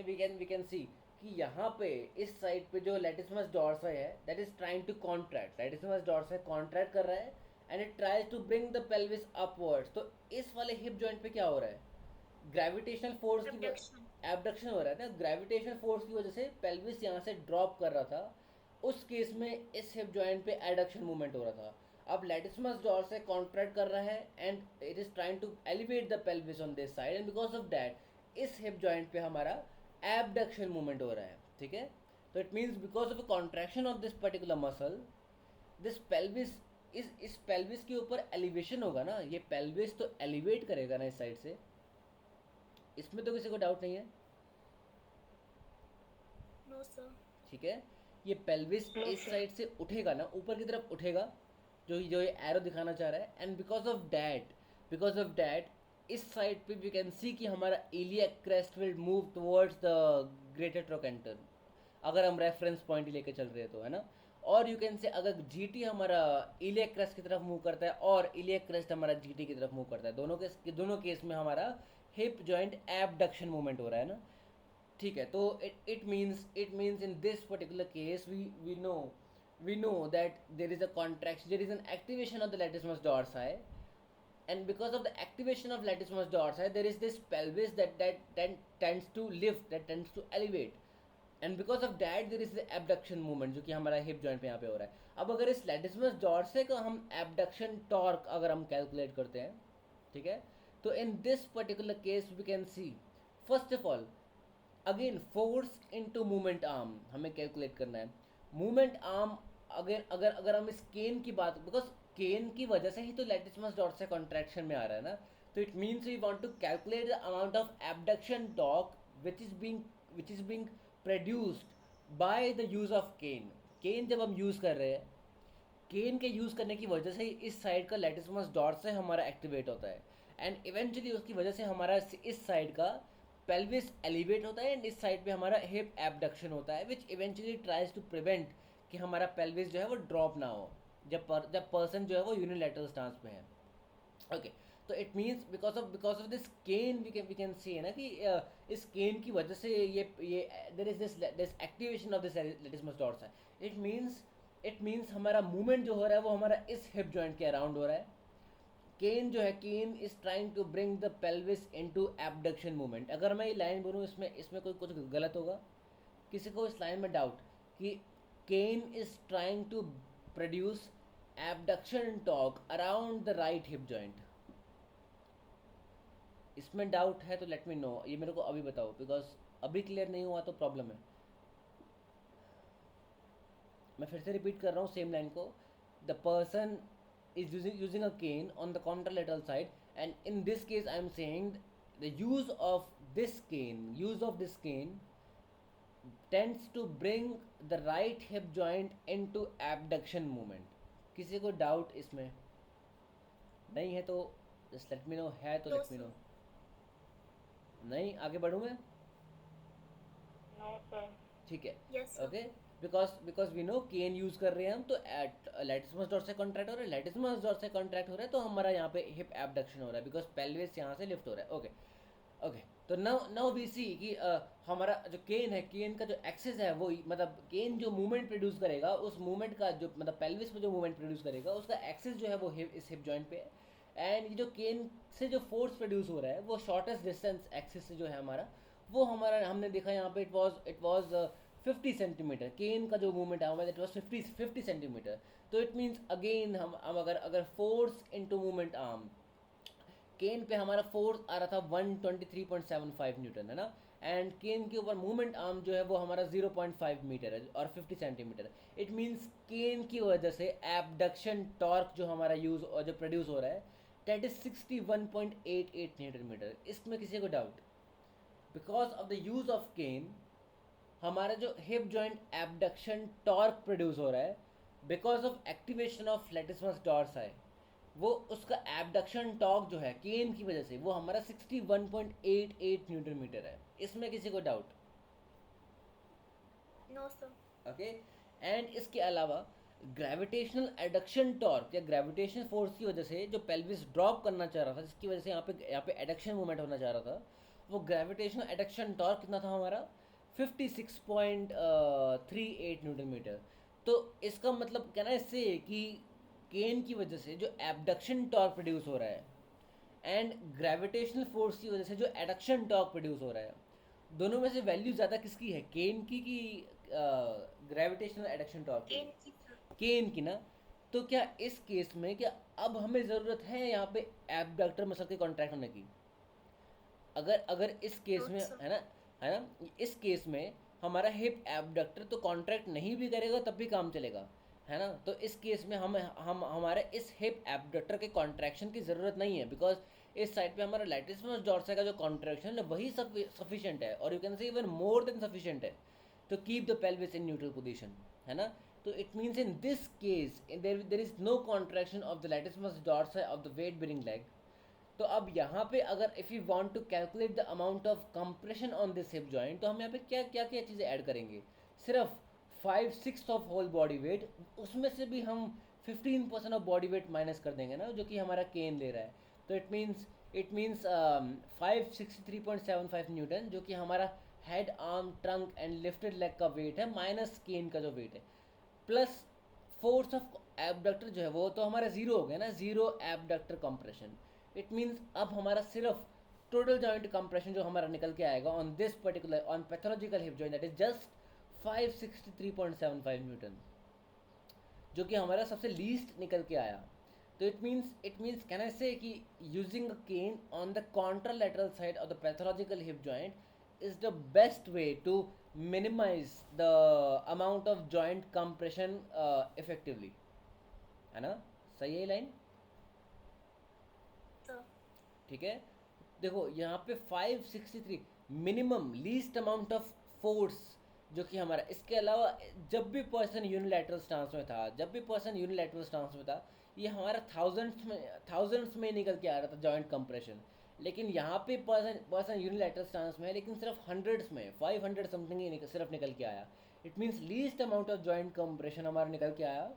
वी कैन सी कि यहाँ पे इस साइड पे जो लैटिसमस डॉर्सा है that is trying to contract, latissimus dorsi contract कर रहा है and it tries to bring the pelvis upwards. तो इस वाले हिप जॉइंट पे क्या हो रहा है, ग्रेविटेशनल फोर्स की Abduction. एबडक्शन हो रहा है ना, ग्रेविटेशनल फोर्स की वजह से पेल्विस यहाँ से ड्रॉप कर रहा था, उस केस में इस हिप जॉइंट पे एडक्शन मूवमेंट हो रहा था। अब लैटिसमस डॉर्स कॉन्ट्रैक्ट कर रहा है and it is trying to elevate the pelvis on this side and because of that इस हिप जॉइंट पे हमारा एबडक्शन मूवमेंट हो रहा है, ठीक है। तो it means because of a contraction of this particular muscle, this pelvis इस पेल्विस के ऊपर एलिवेशन होगा ना, ये पेल्विस तो एलिवेट करेगा ना इस साइड से, इसमें तो किसी को डाउट नहीं है, No, sir. ठीक है। ये पेल्विस No, इस sir. साइड से उठेगा ना, ऊपर की तरफ उठेगा, जो ये एरो दिखाना चाह रहा है, एंड बिकॉज ऑफ दैट इस साइड पे वी कैन सी कि हमारा iliac crest will move towards the greater trochanter, अगर हम रेफरेंस पॉइंट लेके चल रहे हैं तो, है ना। और यू कैन से अगर जीटी हमारा इलियक क्रेस्ट की तरफ मूव करता है और इलियक क्रेस्ट हमारा जीटी की तरफ मूव करता है, दोनों केस में हमारा हिप जॉइंट एबडक्शन मूवमेंट हो रहा है ना, ठीक है। तो it means in this particular case we know that there is a contraction, there is an activation of the latissimus dorsi, and because of the activation of latissimus dorsi there is this pelvis that tends to lift, that tends to elevate, and because of that there is abduction movement जो कि हमारा hip joint पे यहाँ पे हो रहा है। अब अगर इस लैटिसमस डॉर्से का हम एबडक्शन टॉर्क अगर हम कैलकुलेट करते हैं, ठीक है, तो in this particular case we can see first of all again force into movement arm हमें कैलकुलेट करना है। मूवमेंट आर्म अगर अगर अगर हम इस केन की बात, बिकॉज केन की वजह से ही तो लैटिसमस डॉर्से कॉन्ट्रैक्शन में आ रहा है ना, तो it means we want to calculate the amount of abduction torque which is being produced by the use of cane। Cane जब हम यूज़ कर रहे हैं, केन के यूज़ करने की वजह से ही इस साइड का लैटिसमस डॉर्स हमारा एक्टिवेट होता है एंड इवेंचुअली उसकी वजह से हमारा इस साइड का पेल्विस एलिवेट होता है एंड इस साइड पे हमारा हिप एबडक्शन होता है, which eventually tries to prevent कि हमारा पेल्विस जो है वो ड्रॉप ना हो जब पर्सन जो है वो यूनिलैटरल स्टांस में है, ओके। तो it means because of this cane we can see है ना कि इस केन की वजह से ये there is this activation of this latissimus dorsi. It means हमारा मूवमेंट जो हो रहा है वो हमारा इस हिप जॉइंट के अराउंड हो रहा है। केन जो है, cane is trying to bring the pelvis into abduction movement. अगर मैं ये लाइन बोलूँ इसमें कोई कुछ गलत होगा? किसी को इस लाइन में डाउट कि cane is trying to produce abduction torque around the right hip joint? इसमें डाउट है तो लेट मी नो, ये मेरे को अभी बताओ, बिकॉज अभी क्लियर नहीं हुआ तो प्रॉब्लम है। मैं फिर से रिपीट कर रहा हूँ सेम लाइन को। The person is using a cane on the contralateral side, and in this case I am saying the use of this cane tends to bring the right hip joint into abduction movement। किसी को doubt इसमें नहीं है तो just let me no, है तो No, let me sir. No. नहीं, आगे बढ़ूँ मैं? No, sir. ठीक है, Yes, sir. Okay. Because we know cane use कर रहे हैं हम, तो at latissimus dorsi contract हो रहा है, लैटिसमस डॉट से कॉन्ट्रैक्ट हो रहा है, तो हमारा यहाँ पे हिप एबडक्शन हो रहा है बिकॉज पेल्विस यहाँ से लिफ्ट हो रहा है। ओके ओके, तो नाउ वी सी कि हमारा जो केन है, केन का जो एक्सेस है वो मतलब केन जो मूवमेंट प्रोड्यूस करेगा, उस मूवमेंट का जो मतलब पेल्विस पे जो मूवमेंट प्रोड्यूस करेगा उसका एक्सेस जो है वो इस हिप जॉइंट पे है। एंड ये जो केन से जो फोर्स प्रोड्यूस हो रहा है वो शॉर्टेस्ट डिस्टेंस एक्सेस से जो है हमारा, वो हमारा हमने देखा यहाँ पे इट वॉज 50 सेंटीमीटर। केन का जो मूवमेंट है इट वॉज 50 सेंटीमीटर। तो इट मीन्स अगेन हम अगर फोर्स इंटू मूवमेंट आर्म, केन पे हमारा फोर्स आ रहा था 123.75 न्यूटन, है ना, एंड केन के ऊपर मूवमेंट आर्म जो है वो हमारा 0.5 मीटर है और 50 सेंटीमीटर। इट मीन्स केन की वजह से एबडक्शन टॉर्क जो हमारा यूज और जो प्रोड्यूस हो रहा है दैट इज 61.88 न्यूटन मीटर। इसमें किसी को doubt? Because of the use of cane हमारा जो hip joint abduction torque produce हो रहा है because of activation of latissimus dorsi, वो उसका एबडक्शन टॉर्क जो है केन की वजह से वो हमारा 61.88 न्यूटन मीटर है। इसमें किसी को doubt? No, sir. Okay. And इसके अलावा ग्रेविटेशनल एडक्शन टॉर्क या ग्रेविटेशन फोर्स की वजह से जो पेल्विस ड्रॉप करना चाह रहा था, जिसकी वजह से यहाँ पे एडक्शन मूवमेंट होना चाह रहा था, वो ग्रेविटेशनल एडक्शन टॉर्क कितना था हमारा 56.38 न्यूटन मीटर। तो इसका मतलब कहना है इससे कि केन की वजह से जो एबडक्शन टॉर्क प्रोड्यूस हो रहा है एंड ग्रेविटेशनल फोर्स की वजह से जो एडक्शन टॉर्क प्रोड्यूस हो रहा है, दोनों में से वैल्यू ज़्यादा किसकी है, केन की कि ग्रेविटेशनल एडक्शन टॉर्क की? Cane की, sir. केन की ना। तो क्या इस केस में क्या अब हमें ज़रूरत है यहाँ पे एबडक्टर मसल के कॉन्ट्रैक्ट होने की? अगर अगर इस केस में, Sir. है ना, इस केस में हमारा हिप एबडक्टर तो कॉन्ट्रैक्ट नहीं भी करेगा तब भी काम चलेगा, है ना। तो इस केस में हम हमारे इस हिप एबडक्टर के कॉन्ट्रैक्शन की ज़रूरत नहीं है बिकॉज इस साइड पे हमारा लैटिसमस डॉर्सा का जो कॉन्ट्रैक्शन है वही सफिशिएंट है, और यू कैन से इवन मोर देन सफिशिएंट है to keep the pelvis in neutral position, है ना। तो it means in this case there is no contraction of the latissimus dorsi of the weight bearing leg। तो अब यहाँ पे अगर if we want to calculate the amount of compression on this hip joint, तो हम यहाँ पे क्या क्या क्या चीज़ें ऐड करेंगे? सिर्फ 5/6 ऑफ होल बॉडी वेट, उसमें से भी हम 15% ऑफ बॉडी वेट माइनस कर देंगे ना, जो कि हमारा केन ले रहा है। तो इट मीन्स 563.75 न्यूटन, जो कि हमारा head arm trunk and lifted leg का वेट है, माइनस केन का जो वेट है, प्लस फोर्स ऑफ एबडक्टर जो है वो तो हमारा जीरो हो गया ना, zero abductor compression. It means अब हमारा सिर्फ टोटल जॉइंट कंप्रेशन जो हमारा निकल के आएगा on this particular on pathological hip joint that is just 563.75 newton, जो कि हमारा सबसे लीस्ट निकल के आया। तो it means can I say कि using a cane on the contralateral side of the pathological hip joint is the best way to minimise the amount of joint compression effectively, है ना। सही है लाइन? Sir. ठीक है, देखो यहाँ पे 563 minimum least amount of force जो कि हमारा, इसके अलावा जब भी पर्सन यूनिलैटरल स्टांस में था, ये हमारा थाउजेंड्स में निकल के आ रहा था जॉइंट कंप्रेशन। लेकिन यहाँ पे पर्सन यूनिलैटरल स्टांस में है, लेकिन सिर्फ हंड्रेड्स में 500 समथिंग ही सिर्फ निकल के आया। It means least amount of joint compression हमारा निकल के आया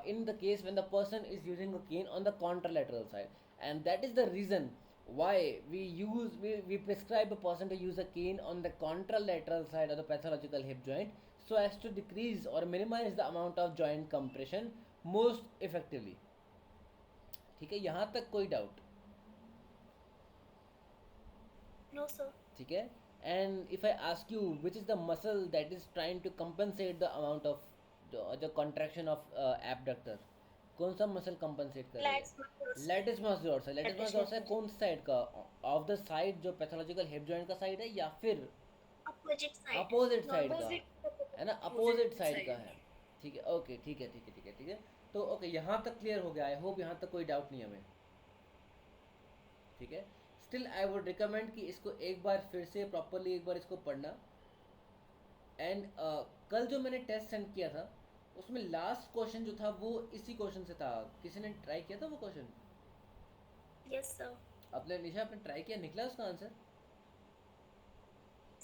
in the case when the person is using a cane on the contralateral side, and that is the reason why we prescribe a person to use a cane on the contralateral side of the pathological hip joint so as to decrease or minimize the amount of joint compression most effectively। ठीक है, यहाँ तक कोई doubt? No, sir. ठीक है, and if I ask you which is the muscle that is trying to compensate the amount of the contraction of abductor, कौन सा muscle compensate कर रही है? Lats muscles. लेटिस मास डॉर्सल। लेटिस मास Additional dorsal कौन सी side का? Of the side जो pathological hip joint का side है, या फिर opposite side. अपोजिट साइड का? Opposite. है ना, अपोजिट साइड का है। ठीक है, ओके, ठीक है, ठीक है, ठीक है, ठीक है। तो ओके, यहाँ तक क्लियर हो गया। आई होप यहाँ तक कोई डाउट नहीं है हमें। ठीक है, स्टिल आई वुड रिकमेंड कि इसको एक बार फिर से प्रॉपरली एक बार इसको पढ़ना। एंड कल जो मैंने टेस्ट सेंड किया था उसमें लास्ट क्वेश्चन जो था वो इसी क्वेश्चन से था। किसी ने ट्राई किया था वो क्वेश्चन? Yes, sir. अपने निशा, आपने ट्राई किया, निकला उसका आंसर?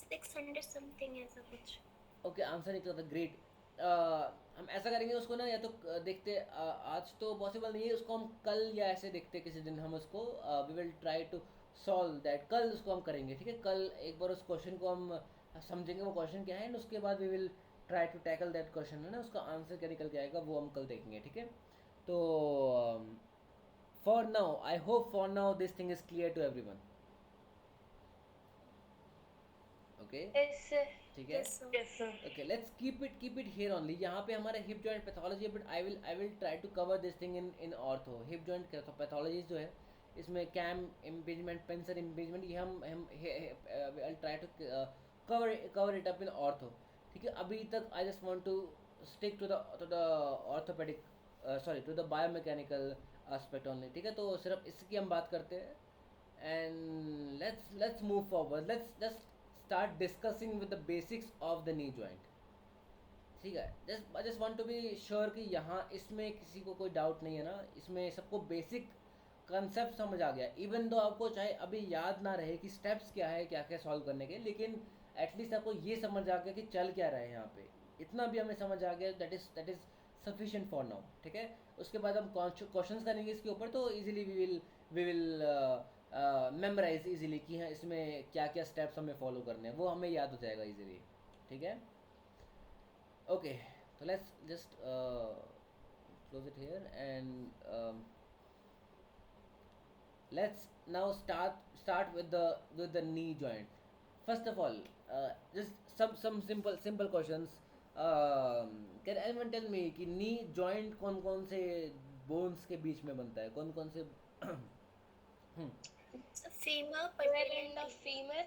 600 something ऐसा कुछ. ओके, आंसर निकला था, ग्रेट। हम ऐसा करेंगे उसको ना, या तो देखते आज तो पॉसिबल नहीं है, उसको हम कल या ऐसे देखते किसी दिन, हम उसको we will try to solve that. कल उसको हम करेंगे, ठीक है? कल एक बार उस क्वेश्चन को हम समझेंगे वो क्वेश्चन क्या है, एंड उसके बाद we will try to tackle that question, है ना? उसका आंसर क्या निकल के आएगा वो हम कल देखेंगे, ठीक है? तो for now, I hope for now this thing is clear to everyone. Okay, Yes, sir. ठीक है। Yes, sir. Yes, sir. Okay, let's keep it here only. यहाँ पे हमारा hip joint pathology, but I will try to cover this thing in ortho. Hip joint pathology जो है इसमें cam impingement, pincer impingement, ये हम I try to cover it up in ortho. ठीक है, अभी तक I just want to stick to the orthopaedic, sorry, to the biomechanical aspect only. ठीक है, तो सिर्फ इसकी हम बात करते हैं। And let's move forward. Let's just start discussing with the basics of the knee joint। ठीक है, I just want to be sure कि यहाँ इसमें किसी को कोई डाउट नहीं है ना, इसमें सबको बेसिक कंसेप्ट समझ आ गया। इवन दो आपको चाहे अभी याद ना रहे कि स्टेप्स क्या है, क्या क्या सॉल्व करने के, लेकिन एटलीस्ट आपको ये समझ आ गया कि चल क्या रहा है यहाँ पे। इतना भी हमें समझ आ गया, that is sufficient for now. ठीक है, उसके बाद हम क्वेश्चंस करेंगे इसके ऊपर, तो easily we will memorise easily कि हाँ इसमें क्या क्या स्टेप्स हमें फॉलो करने हैं, वो हमें याद हो जाएगा इजीली। ठीक है, ओके, तो let's just close it here and let's now start with the knee joint. First of all, just some simple questions. Can anyone tell me कि knee joint कौन कौन से bones के बीच में बनता है, कौन कौन से? So femur, Lower patella, end of femur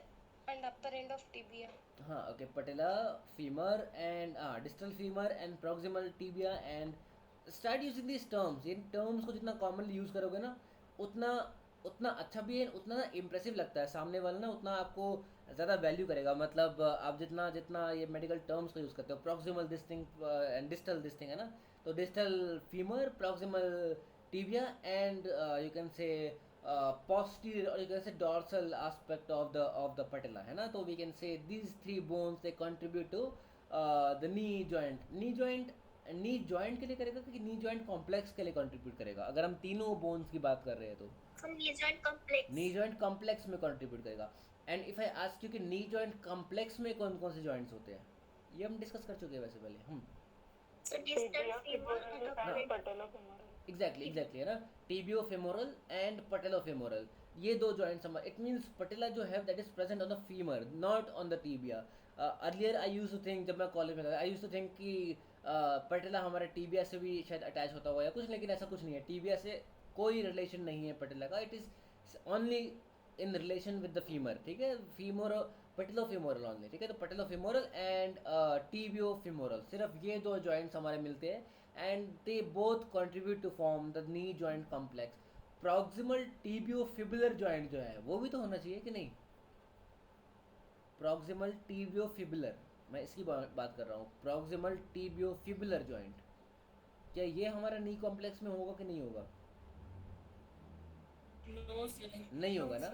and upper end of tibia. हाँ, okay, patella, femur and distal femur and proximal tibia. And start using this terms. In terms को जितना कॉमनली यूज़ करोगे ना, उतना उतना अच्छा भी है, उतना ना इम्प्रेसिव लगता है सामने वाला ना, उतना आपको ज़्यादा वैल्यू करेगा। मतलब आप जितना जितना ये मेडिकल टर्म्स को यूज़ करते हो, proximal this thing and distal this thing, है ना? तो distal femur, proximal tibia and you can से posterior, or you can say dorsal aspect of the patella, है ना? तो we can say these three bones they contribute to the knee joint। knee joint के लिए करेगा कि knee joint complex के लिए contribute करेगा? अगर हम तीनों bones की बात कर रहे हैं तो from knee joint complex. knee joint complex में contribute करेगा। and if I ask you कि knee joint complex में कौन कौन से joints होते हैं, ये हम डिस्कस कर चुके हैं वैसे पहले। So distal femur and upper end. Patellofemoral. Exactly है ना, tibiofemoral and patellofemoral, ये दो जॉइंट्स हमारे। इट मींस पटेला जो है that is present on the femur, not on the tibia. Earlier I use to think, जब मैं college में था, आई यूज टू थिंक कि पटेला हमारे टीबिया से भी शायद अटैच होता हुआ या कुछ, लेकिन ऐसा कुछ नहीं है। टीबिया से कोई रिलेशन नहीं है पटेला का, it is only in relation with the femur. ठीक है, फीमर पटेलो फेमोरल ओनली। ठीक है, तो पटेलो फेमोरल एंड टीबियो फेमोरल, सिर्फ ये दो जॉइंट्स हमारे मिलते हैं, and they both contribute to form the knee joint complex। proximal tibiofibular joint जो है वो भी तो होना चाहिए कि नहीं? proximal tibiofibular, मैं इसकी बात कर रहा हूँ। proximal tibiofibular joint, क्या ये हमारा नी कॉम्प्लेक्स में होगा कि नहीं होगा? नहीं होगा ना,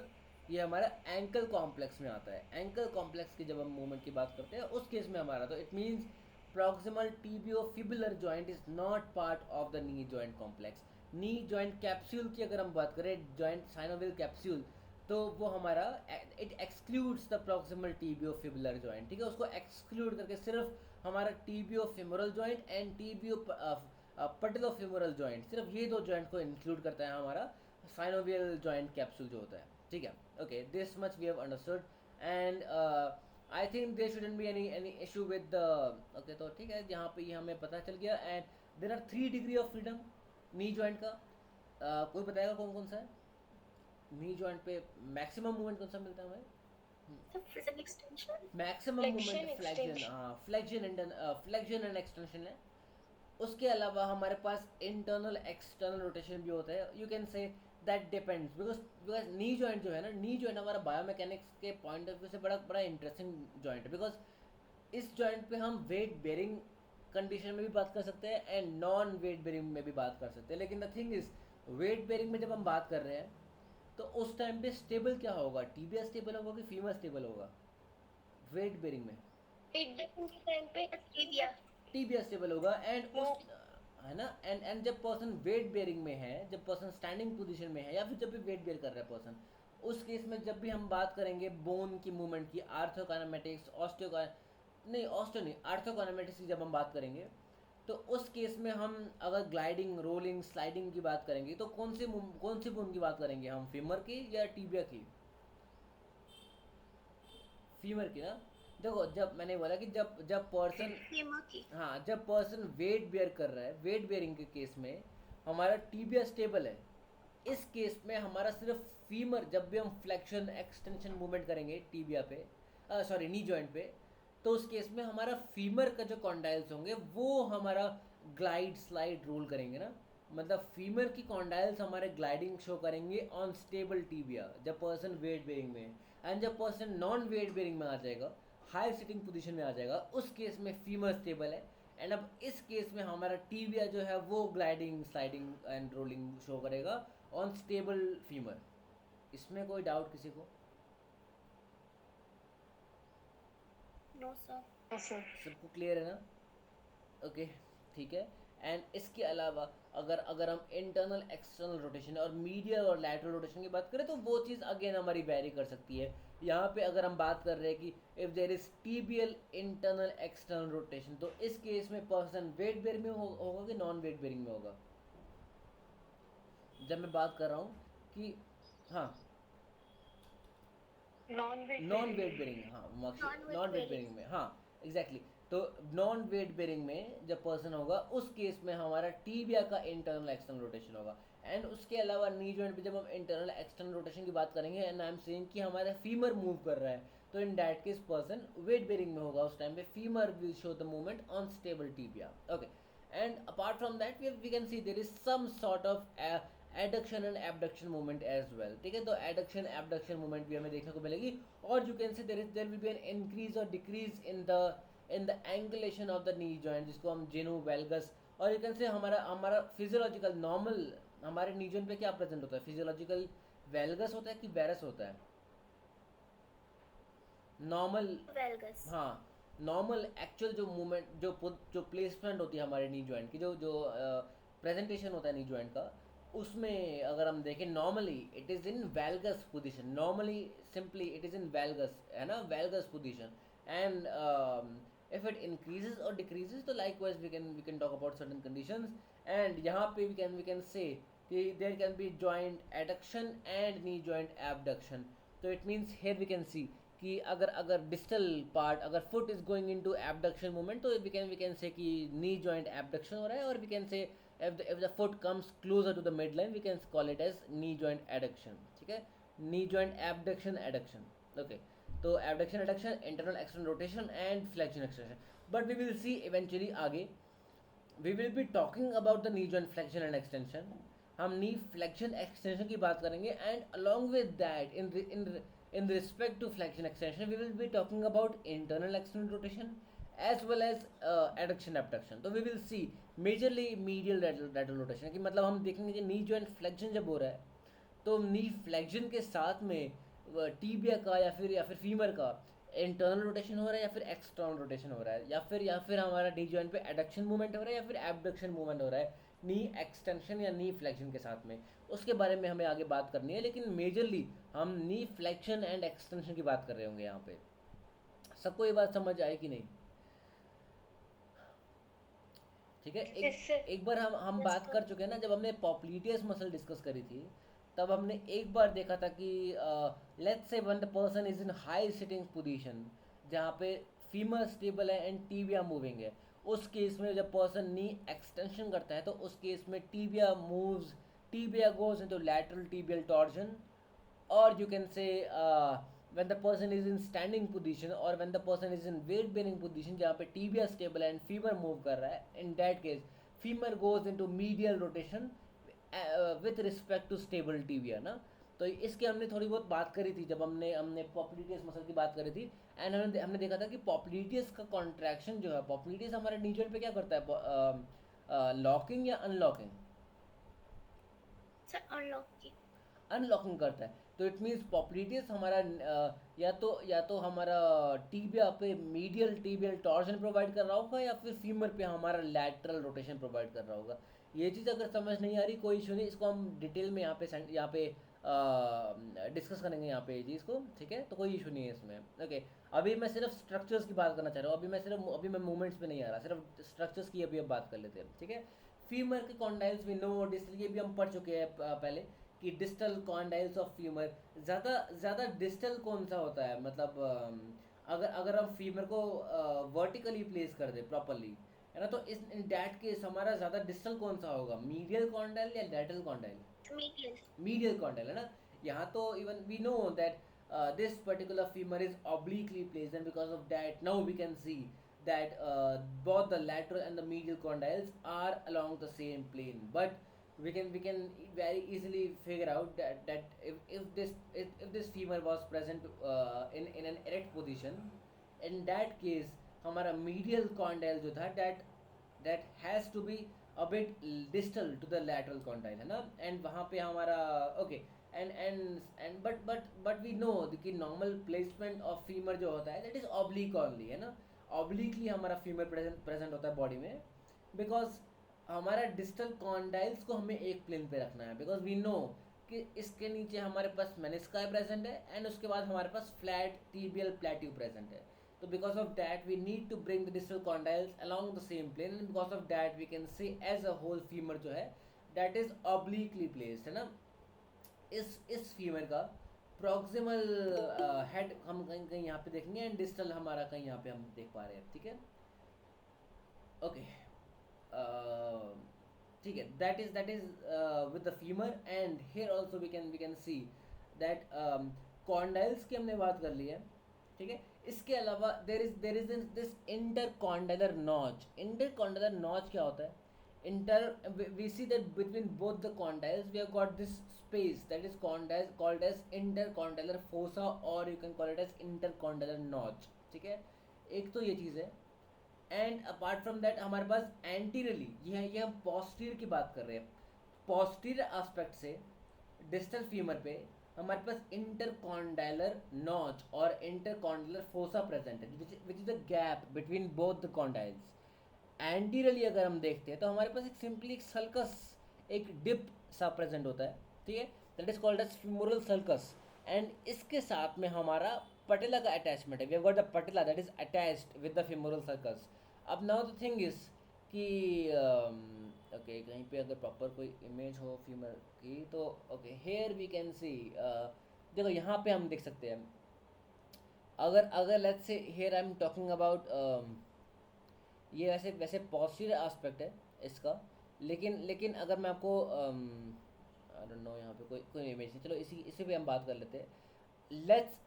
ये हमारा एंकल कॉम्प्लेक्स में आता है। एंकल कॉम्प्लेक्स की जब हम मूवमेंट की बात करते हैं उस केस में हमारा, तो it means proximal tibiofibular joint is not part of the knee joint complex। knee joint capsule की अगर हम बात करें, joint synovial capsule, तो वो हमारा it excludes the proximal tibiofibular joint। ठीक है, उसको exclude करके सिर्फ हमारा tibiofemoral joint and patellofemoral joint, सिर्फ ये दो joint को include करता है हमारा synovial joint capsule जो होता है। ठीक है, okay, this much we have understood and I think there shouldn't be any issue with the okay। तो ठीक है, यहाँ पे ये हमें पता चल गया। and there are 3 degree of freedom। Knee joint का कोई बताएगा कौन कौन सा है? नी जॉइंट पे मैक्सिमम मूवमेंट कौन सा मिलता है हमें? So physical extension. Maximum Flexion, movement flexion, extension. हाँ फ्लेक्शन एंड एक्सटेंशन है। उसके अलावा हमारे पास इंटरनल एक्सटर्नल रोटेशन भी होता है। You can say that depends, because knee joint जो है ना, नी जॉइंट हमारा बायोमैकेनिक्स के पॉइंट ऑफ व्यू से बड़ा बड़ा इंटरेस्टिंग जॉइंट है, बिकॉज इस जॉइंट पे हम वेट बेरिंग कंडीशन में भी बात कर सकते हैं एंड नॉन वेट बेरिंग में भी बात कर सकते हैं। लेकिन the thing is, weight bearing में जब हम बात कर रहे हैं तो उस टाइम पे स्टेबल क्या होगा? टीबिया स्टेबल होगा कि फीमर स्टेबल होगा वेट बेरिंग में? Weight bearing के time पे tibia. टीबिया स्टेबल होगा। And No. उस, है ना, एंड जब पर्सन वेट बेयरिंग में है, जब पर्सन स्टैंडिंग पोजीशन में है, या फिर जब भी वेट बेयर कर रहा है पर्सन, उस केस में जब भी हम बात करेंगे बोन की मूवमेंट की, आर्थोकाइनेमेटिक्स, आर्थोकाइनेमेटिक्स की जब हम बात करेंगे, तो उस केस में हम अगर ग्लाइडिंग, रोलिंग, स्लाइडिंग की बात करेंगे तो कौन सी बोन की बात करेंगे हम? फीमर की या टीबिया की? फीमर की ना। देखो, जब मैंने बोला कि जब जब पर्सन, Femur की. हाँ, जब पर्सन वेट बेयर कर रहा है, वेट बेयरिंग के केस में हमारा टीबिया स्टेबल है। इस केस में हमारा सिर्फ फीमर, जब भी हम फ्लेक्शन एक्सटेंशन मूवमेंट करेंगे टीबिया पे, सॉरी नी जॉइंट पे, तो उस केस में हमारा फीमर का जो कॉन्डाइल्स होंगे वो हमारा ग्लाइड स्लाइड रोल करेंगे ना। मतलब फीमर की कॉन्डाइल्स हमारे ग्लाइडिंग शो करेंगे ऑन स्टेबल टीबिया जब पर्सन वेट बेयरिंग में है। एंड जब पर्सन नॉन वेट बेयरिंग में आ जाएगा, हाई सिटिंग पोजीशन में आ जाएगा, उस केस में फीमर स्टेबल है। एंड अब इस केस में हमारा टीबिया जो है वो gliding, sliding and rolling show करेगा ऑन स्टेबल फीमर। इसमें कोई डाउट किसी को? No sir. No, sir. सबको क्लियर है ना? ओके, ठीक है। एंड इसके अलावा अगर अगर हम इंटरनल एक्सटर्नल रोटेशन और मीडियल और लैटरल रोटेशन की बात करें तो वो चीज़ अगेन हमारी वेरी कर सकती है। यहाँ पे अगर हम बात कर रहे हैं कि if there is tibial internal external rotation, तो इस केस में पर्सन वेट बेयरिंग में होगा कि नॉन वेट बेयरिंग में होगा? जब मैं बात कर रहा हूँ कि, हाँ, Non-weight non bearing. Weight bearing, हाँ, Non-weight non wait bearing. Bearing में, हाँ एग्जैक्टली। तो नॉन वेट बेयरिंग में जब पर्सन होगा उस केस में हमारा टीबिया का इंटरनल एक्सटर्नल रोटेशन होगा। एंड उसके अलावा नी जॉइंट पे जब हम इंटरनल एक्सटर्नल रोटेशन की बात करेंगे एंड आई एम सेइंग कि हमारा फीमर मूव कर रहा है, तो in that case person weight bearing में होगा। उस टाइम पे femur will show the movement on stable tibia. Okay, and apart from that we can see there is some sort of adduction and abduction movement as well. ठीक है, तो adduction abduction movement भी हमें देखने को मिलेगी। और you can say there will be an increase और decrease in the angulation of the knee joint, जिसको हम जेनु वेल्गस, और यू कैन से हमारा हमारा फिजियोलॉजिकल नॉर्मल हमारे नी जॉइंट पे क्या प्रेजेंट होता है? फिजियोलॉजिकल वेल्गस होता है कि वेरस होता है? Normal, Valgus. हाँ, नॉर्मल एक्चुअल जो मूवमेंट, जो प्लेसमेंट होती है हमारे नी जॉइंट की, जो जो प्रेजेंटेशन होता है नी जॉइंट का, उसमें अगर हम देखें normally it is in valgus position. Normally simply it is in valgus, है ना, valgus position. And if it increases और डिक्रीजेज तो likewise we can talk about certain conditions. And यहाँ पे वी कैन से कि there can be joint adduction and knee joint abduction. तो it means here we can see कि अगर distal part, अगर foot is going into abduction movement, तो we can say कि knee joint abduction हो रहा है। और we can say if the foot comes closer to the midline we can call it as knee joint adduction। ठीक है, knee joint abduction adduction। okay, तो abduction adduction, internal external rotation and flexion extension। but we will see eventually आगे we will be talking about the knee joint flexion and extension। हम knee flexion extension की बात करेंगे and along with that in respect to flexion extension we will be talking about internal external rotation as well as adduction abduction। तो we will see majorly medial lateral rotation कि मतलब हम देखेंगे कि knee joint flexion जब हो रहा है तो नी फ्लेक्शन के साथ में टीबिया का या फिर फीमर का इंटरनल रोटेशन हो रहा है या फिर एक्सटर्नल रोटेशन हो रहा है, या फिर हमारा नी जॉइंट पे एडक्शन मूवमेंट हो रहा है या फिर एबडक्शन मूवमेंट हो रहा है नी एक्सटेंशन या नी फ्लेक्शन के साथ में। उसके बारे में हमें आगे बात करनी है, लेकिन मेजरली हम नी फ्लेक्शन एंड एक्सटेंशन की बात कर रहे होंगे यहाँ पे। सबको ये बात समझ आए कि नहीं? ठीक है, Yes, sir. एक बार हम Yes, बात sir. कर चुके हैं ना, जब हमने पॉप्लिटियस मसल डिस्कस करी थी तब हमने एक बार देखा था कि let's say when the person is in high sitting position जहाँ पे फीमर स्टेबल है एंड टीबिया मूविंग है, उस केस में जब पर्सन नी एक्सटेंशन करता है तो उस केस में tibia moves, tibia goes into lateral tibial torsion, or you can say when the person is in standing position or when the person is in weight bearing position जहाँ पे tibia stable है and femur move कर रहा है, in that case femur goes into medial rotation with respect to stable tibia ना. तो इसकी हमने थोड़ी बहुत बात करी थी जब हमने हमने पोप्लिटियस मसल की बात करी थी, एंड हमने देखा था कि पोप्लिटियस का कॉन्ट्रैक्शन जो है, पोप्लिटियस हमारे नी जॉइंट पे क्या करता है, लॉकिंग या अनलॉकिंग? Sir unlocking. अनलॉकिंग करता है. तो इट मीन्स पोप्लिटियस हमारा या तो हमारा टीबिया पे मीडियल टीबियल टॉर्जन प्रोवाइड कर रहा होगा या फिर फीमर पे हमारा लैटरल रोटेशन प्रोवाइड कर रहा होगा. ये चीज़ अगर समझ नहीं आ रही कोई इशू नहीं, इसको हम डिटेल में यहाँ पे डिस्कस करेंगे यहाँ पे ये चीज़ को, ठीक है. तो कोई इशू नहीं है इसमें. ओके, अभी मैं सिर्फ स्ट्रक्चर्स की बात करना चाह रहा हूँ. अभी मैं मूवमेंट्स पे नहीं आ रहा, सिर्फ स्ट्रक्चर्स की अभी अब बात कर लेते हैं, ठीक है. फीमर के कॉन्डाइल्स वी नो, डिस्टल ये भी हम पढ़ चुके हैं पहले कि डिस्टल कॉन्डाइल्स ऑफ फीमर, ज़्यादा डिस्टल कौन सा होता है, मतलब अगर हम फीमर को वर्टिकली प्लेस कर दे प्रॉपरली, है ना, तो इस इन डैट केस हमारा ज़्यादा डिस्टल कौन सा होगा, मीडियल कॉन्डाइल या लैटरल कॉन्डाइल? मीडियल कॉन्डाइल, है ना. यहाँ तो even we know that this particular femur is obliquely placed, and because of that now we can see that both the lateral and the medial condyles are along the same plane, but we can very easily figure out that if this femur was present in an erect position, in that case हमारा medial condyle जो था that has to be a bit distal to the lateral condyle, है ना. and वहाँ पे हमारा okay, and but we know कि normal placement of femur जो होता है that is oblique only, है ना. obliquely हमारा femur present होता है body में, because हमारा डिस्टल कॉन्डाइल्स को हमें एक प्लेन पे रखना है, बिकॉज वी नो कि इसके नीचे हमारे पास मेनिस्काई प्रेजेंट है एंड उसके बाद हमारे पास फ्लैट टीबियल प्लेट्यू प्रेजेंट है. तो because of that we need to bring the distal condyles along the same plane, and because of that we can say as a whole femur जो है that is obliquely placed, है ना. इस femur का proximal head हम कहीं यहाँ पे देखेंगे एंड डिस्टल हमारा कहीं यहाँ पे हम देख पा रहे हैं, ठीक है. ओके, ठीक है, that is with the femur, and here also we can see that condyles की हमने बात कर ली है, ठीक है. इसके अलावा there is this intercondylar notch. Intercondylar notch क्या होता है? We see that between both the condyles we have got this space that is called as intercondylar fossa, or you can call it as intercondylar notch, ठीक है. एक तो ये चीज़ है, and apart from that हमारे पास एंटीरियरली, ये हम posterior की बात कर रहे हैं, पोस्टीरियर एस्पेक्ट से डिस्टल फीमर पे हमारे पास इंटरकॉन्डाइलर नॉच और इंटरकॉन्डाइलर फोसा प्रेजेंट है, which is the gap between both the condyles. Anteriorly अगर हम देखते हैं तो हमारे पास एक सिंपली एक सल्कस, एक डिप सा प्रेजेंट होता है, ठीक है, that is called as femoral sulcus, and इसके साथ में हमारा पटेला का अटैचमेंट है. We have got the patella that is attached with the femoral sulcus. अब नाउ द थिंग इज कि ओके, कहीं पे अगर प्रॉपर कोई इमेज हो फीमर की तो okay, here we can see, देखो यहाँ पे हम देख सकते हैं, अगर let's say here I am talking about, ये वैसे पॉस्टीरियर एस्पेक्ट है इसका, लेकिन अगर मैं आपको आई डोंट नो यहाँ पे कोई इमेज नहीं, चलो इसी पे हम बात कर लेते हैं.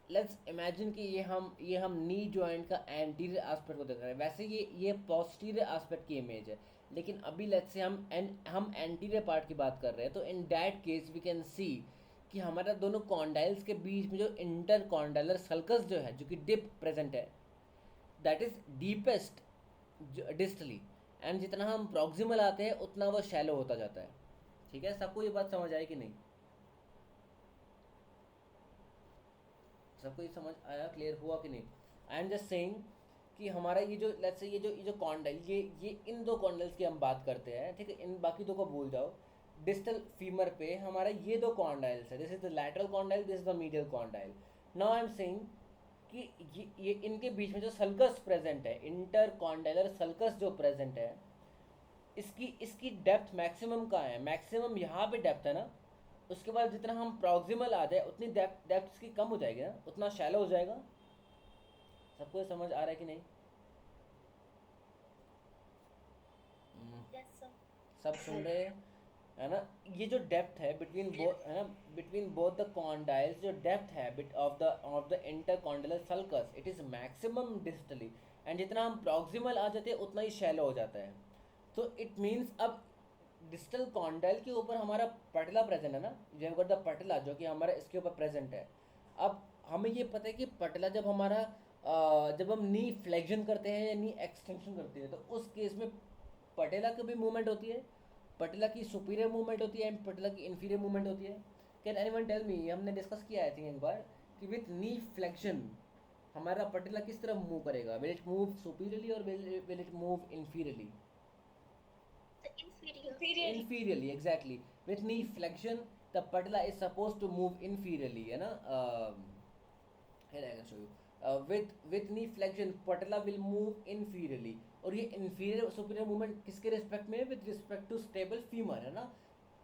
लेट्स इमेजिन कि ये हम नी जॉइंट का एंटीरियर एस्पेक्ट को देख रहे हैं. वैसे ये पोस्टीरियर एस्पेक्ट की इमेज है, लेकिन अभी लेट्स से हम एंटीरियर पार्ट की बात कर रहे हैं. तो in that case we can see कि हमारा दोनों कॉन्डाइल्स के बीच में जो इंटर कॉन्डाइलर सल्कस जो है, जो कि डिप प्रेजेंट है, that is deepest distally, and जितना हम प्रॉक्सिमल आते हैं उतना वो शैलो होता जाता है, ठीक है. सबको ये बात समझ आई कि नहीं? सबको ये समझ आया, क्लियर हुआ कि नहीं? आई एम जस्ट सेइंग कि हमारा ये जो लेट्स से ये जो कॉन्डाइल, ये इन दो कॉन्डाइल्स की हम बात करते हैं, ठीक है. इन बाकी दो को भूल जाओ. डिस्टल फीमर पे हमारा ये दो कॉन्डाइल्स है, this is the lateral condyle, this is the medial condyle. Now I am saying कि ये इनके बीच में जो सल्कस प्रेजेंट है, इंटर कॉन्डाइलर सल्कस जो प्रेजेंट है, इसकी डेप्थ मैक्सिमम कहाँ है? मैक्सिमम यहाँ पे डेप्थ है ना. उसके बाद जितना हम प्रॉक्सिमल आ जाए उतनी डेप्थ इसकी कम हो जाएगी ना, उतना शैलो हो जाएगा. सबको समझ आ रहा है कि नहीं? सब सुन रहे हैं, है ना? ये जो डेप्थ है बिटवीन बोथ, है ना, बिटवीन बोथ द कॉन्डाइल्स, जो डेप्थ है bit of the intercondylar sulcus, it is maximum distally, and जितना हम प्रॉक्सिमल आ जाते हैं उतना ही शैलो हो जाता है। तो इट मीन्स अब डिस्टल कॉन्डाइल के ऊपर हमारा पटला प्रेजेंट है ना, जो गॉट द पटला, जो कि हमारा इसके ऊपर प्रेजेंट है। अब हमें ये पता है कि पटला जब हमारा जब हम नी फ्लेक्शन करते हैं या नी एक्सटेंशन करते हैं, तो उस केस में पटेला की भी मूवमेंट होती है, पटेला की सुपीरियर मूवमेंट होती है एंड पटेला की इन्फीरियर मूवमेंट होती है। कैन एनीवन टेल मी, हमने डिस्कस किया आई थिंक एक बार, कि विथ नी फ्लेक्शन हमारा पटेला किस तरह मूव करेगा? विल इट मूव सुपीरियरली और will it move inferiorly? The inferior. Inferior. Inferiorly, exactly. With knee flexion, the patella is supposed to move inferiorly, है ना? Here I can show you. With knee flexion, patella will move inferiorly. और ये inferior superior movement किसके respect में है? With respect to stable femur, है ना?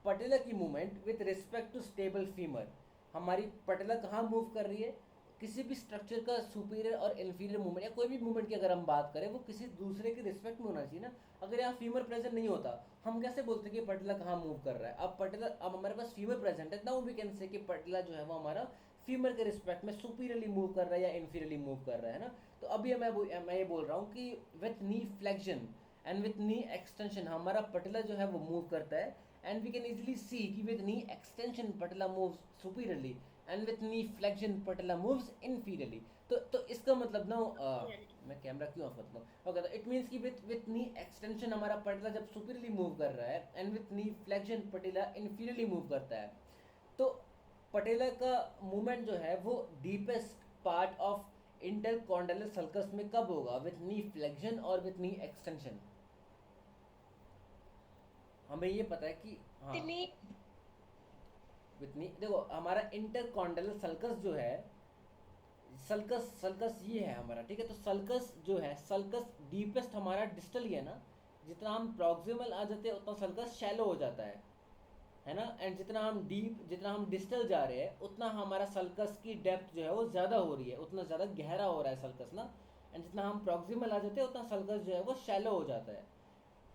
patella की movement with respect to stable femur. हमारी patella कहाँ move कर रही है? किसी भी स्ट्रक्चर का सुपीरियर और इन्फीरियर मूवमेंट या कोई भी मूवमेंट की अगर हम बात करें, वो किसी दूसरे के रिस्पेक्ट में होना चाहिए ना। अगर यहाँ फीमर प्रेजेंट नहीं होता, हम कैसे बोलते कि पटला कहाँ मूव कर रहा है? अब पटला, अब हमारे पास फीमर प्रेजेंट है, नाउ वी कैन से कि पटला जो है वो हमारा फीमर के रिस्पेक्ट में सुपीरियरली मूव कर रहा है या इन्फीरियरली मूव कर रहा है ना। तो अभी मैं ये बोल रहा हूँ कि with knee flexion and with knee extension हमारा पटला जो है वो मूव करता है, and we can easily see कि with knee extension patella moves superiorly and with knee flexion patella moves inferiorly. तो इसका मतलब ना मैं कैमरा क्यों ऑफ करता हूँ? ओके, तो इट मीन्स कि विथ नी एक्सटेंशन हमारा पटला जब सुपीरियरली मूव कर रहा है and with knee flexion patella inferiorly move करता है, तो पटेला का मूवमेंट जो है वो डीपेस्ट पार्ट ऑफ इंटरकॉन्डाइलर सल्कस में कब होगा? विथ नी फ्लेक्शन और विथ नी एक्सटेंशन। हमें ये पता है कि हाँ, The knee. विथ नी, देखो हमारा इंटरकॉन्डाइलर सल्कस जो है, सल्कस ये है हमारा, ठीक है? तो सल्कस जो है, सल्कस डीपेस्ट हमारा डिस्टल ही है ना। जितना हम प्रॉक्सिमल आ जाते हैं उतना सल्कस शैलो हो जाता है ना? एंड जितना हम डिस्टल जा रहे हैं उतना हमारा सल्कस की डेप्थ जो है वो ज़्यादा हो रही है, उतना ज़्यादा गहरा हो रहा है सल्कस ना। एंड जितना हम प्रॉक्सिमल आ जाते हैं उतना सल्कस जो है वो शैलो हो जाता है।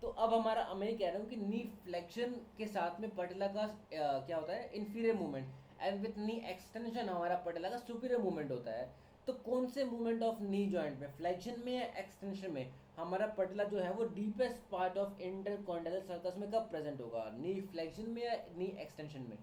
तो अब मैं ये कह रहा हूँ कि नी फ्लेक्शन के साथ में पटेला का क्या होता है? Inferior movement, and with knee extension हमारा पटेला का सुपीरियर मूवमेंट होता है। तो कौन से मूवमेंट ऑफ नी जॉइंट में, फ्लेक्शन में या एक्सटेंशन में, हमारा पटेला जो है वो deepest part of intercondylar circus में कब प्रेजेंट होगा? नी फ्लेक्शन में या नी एक्सटेंशन में?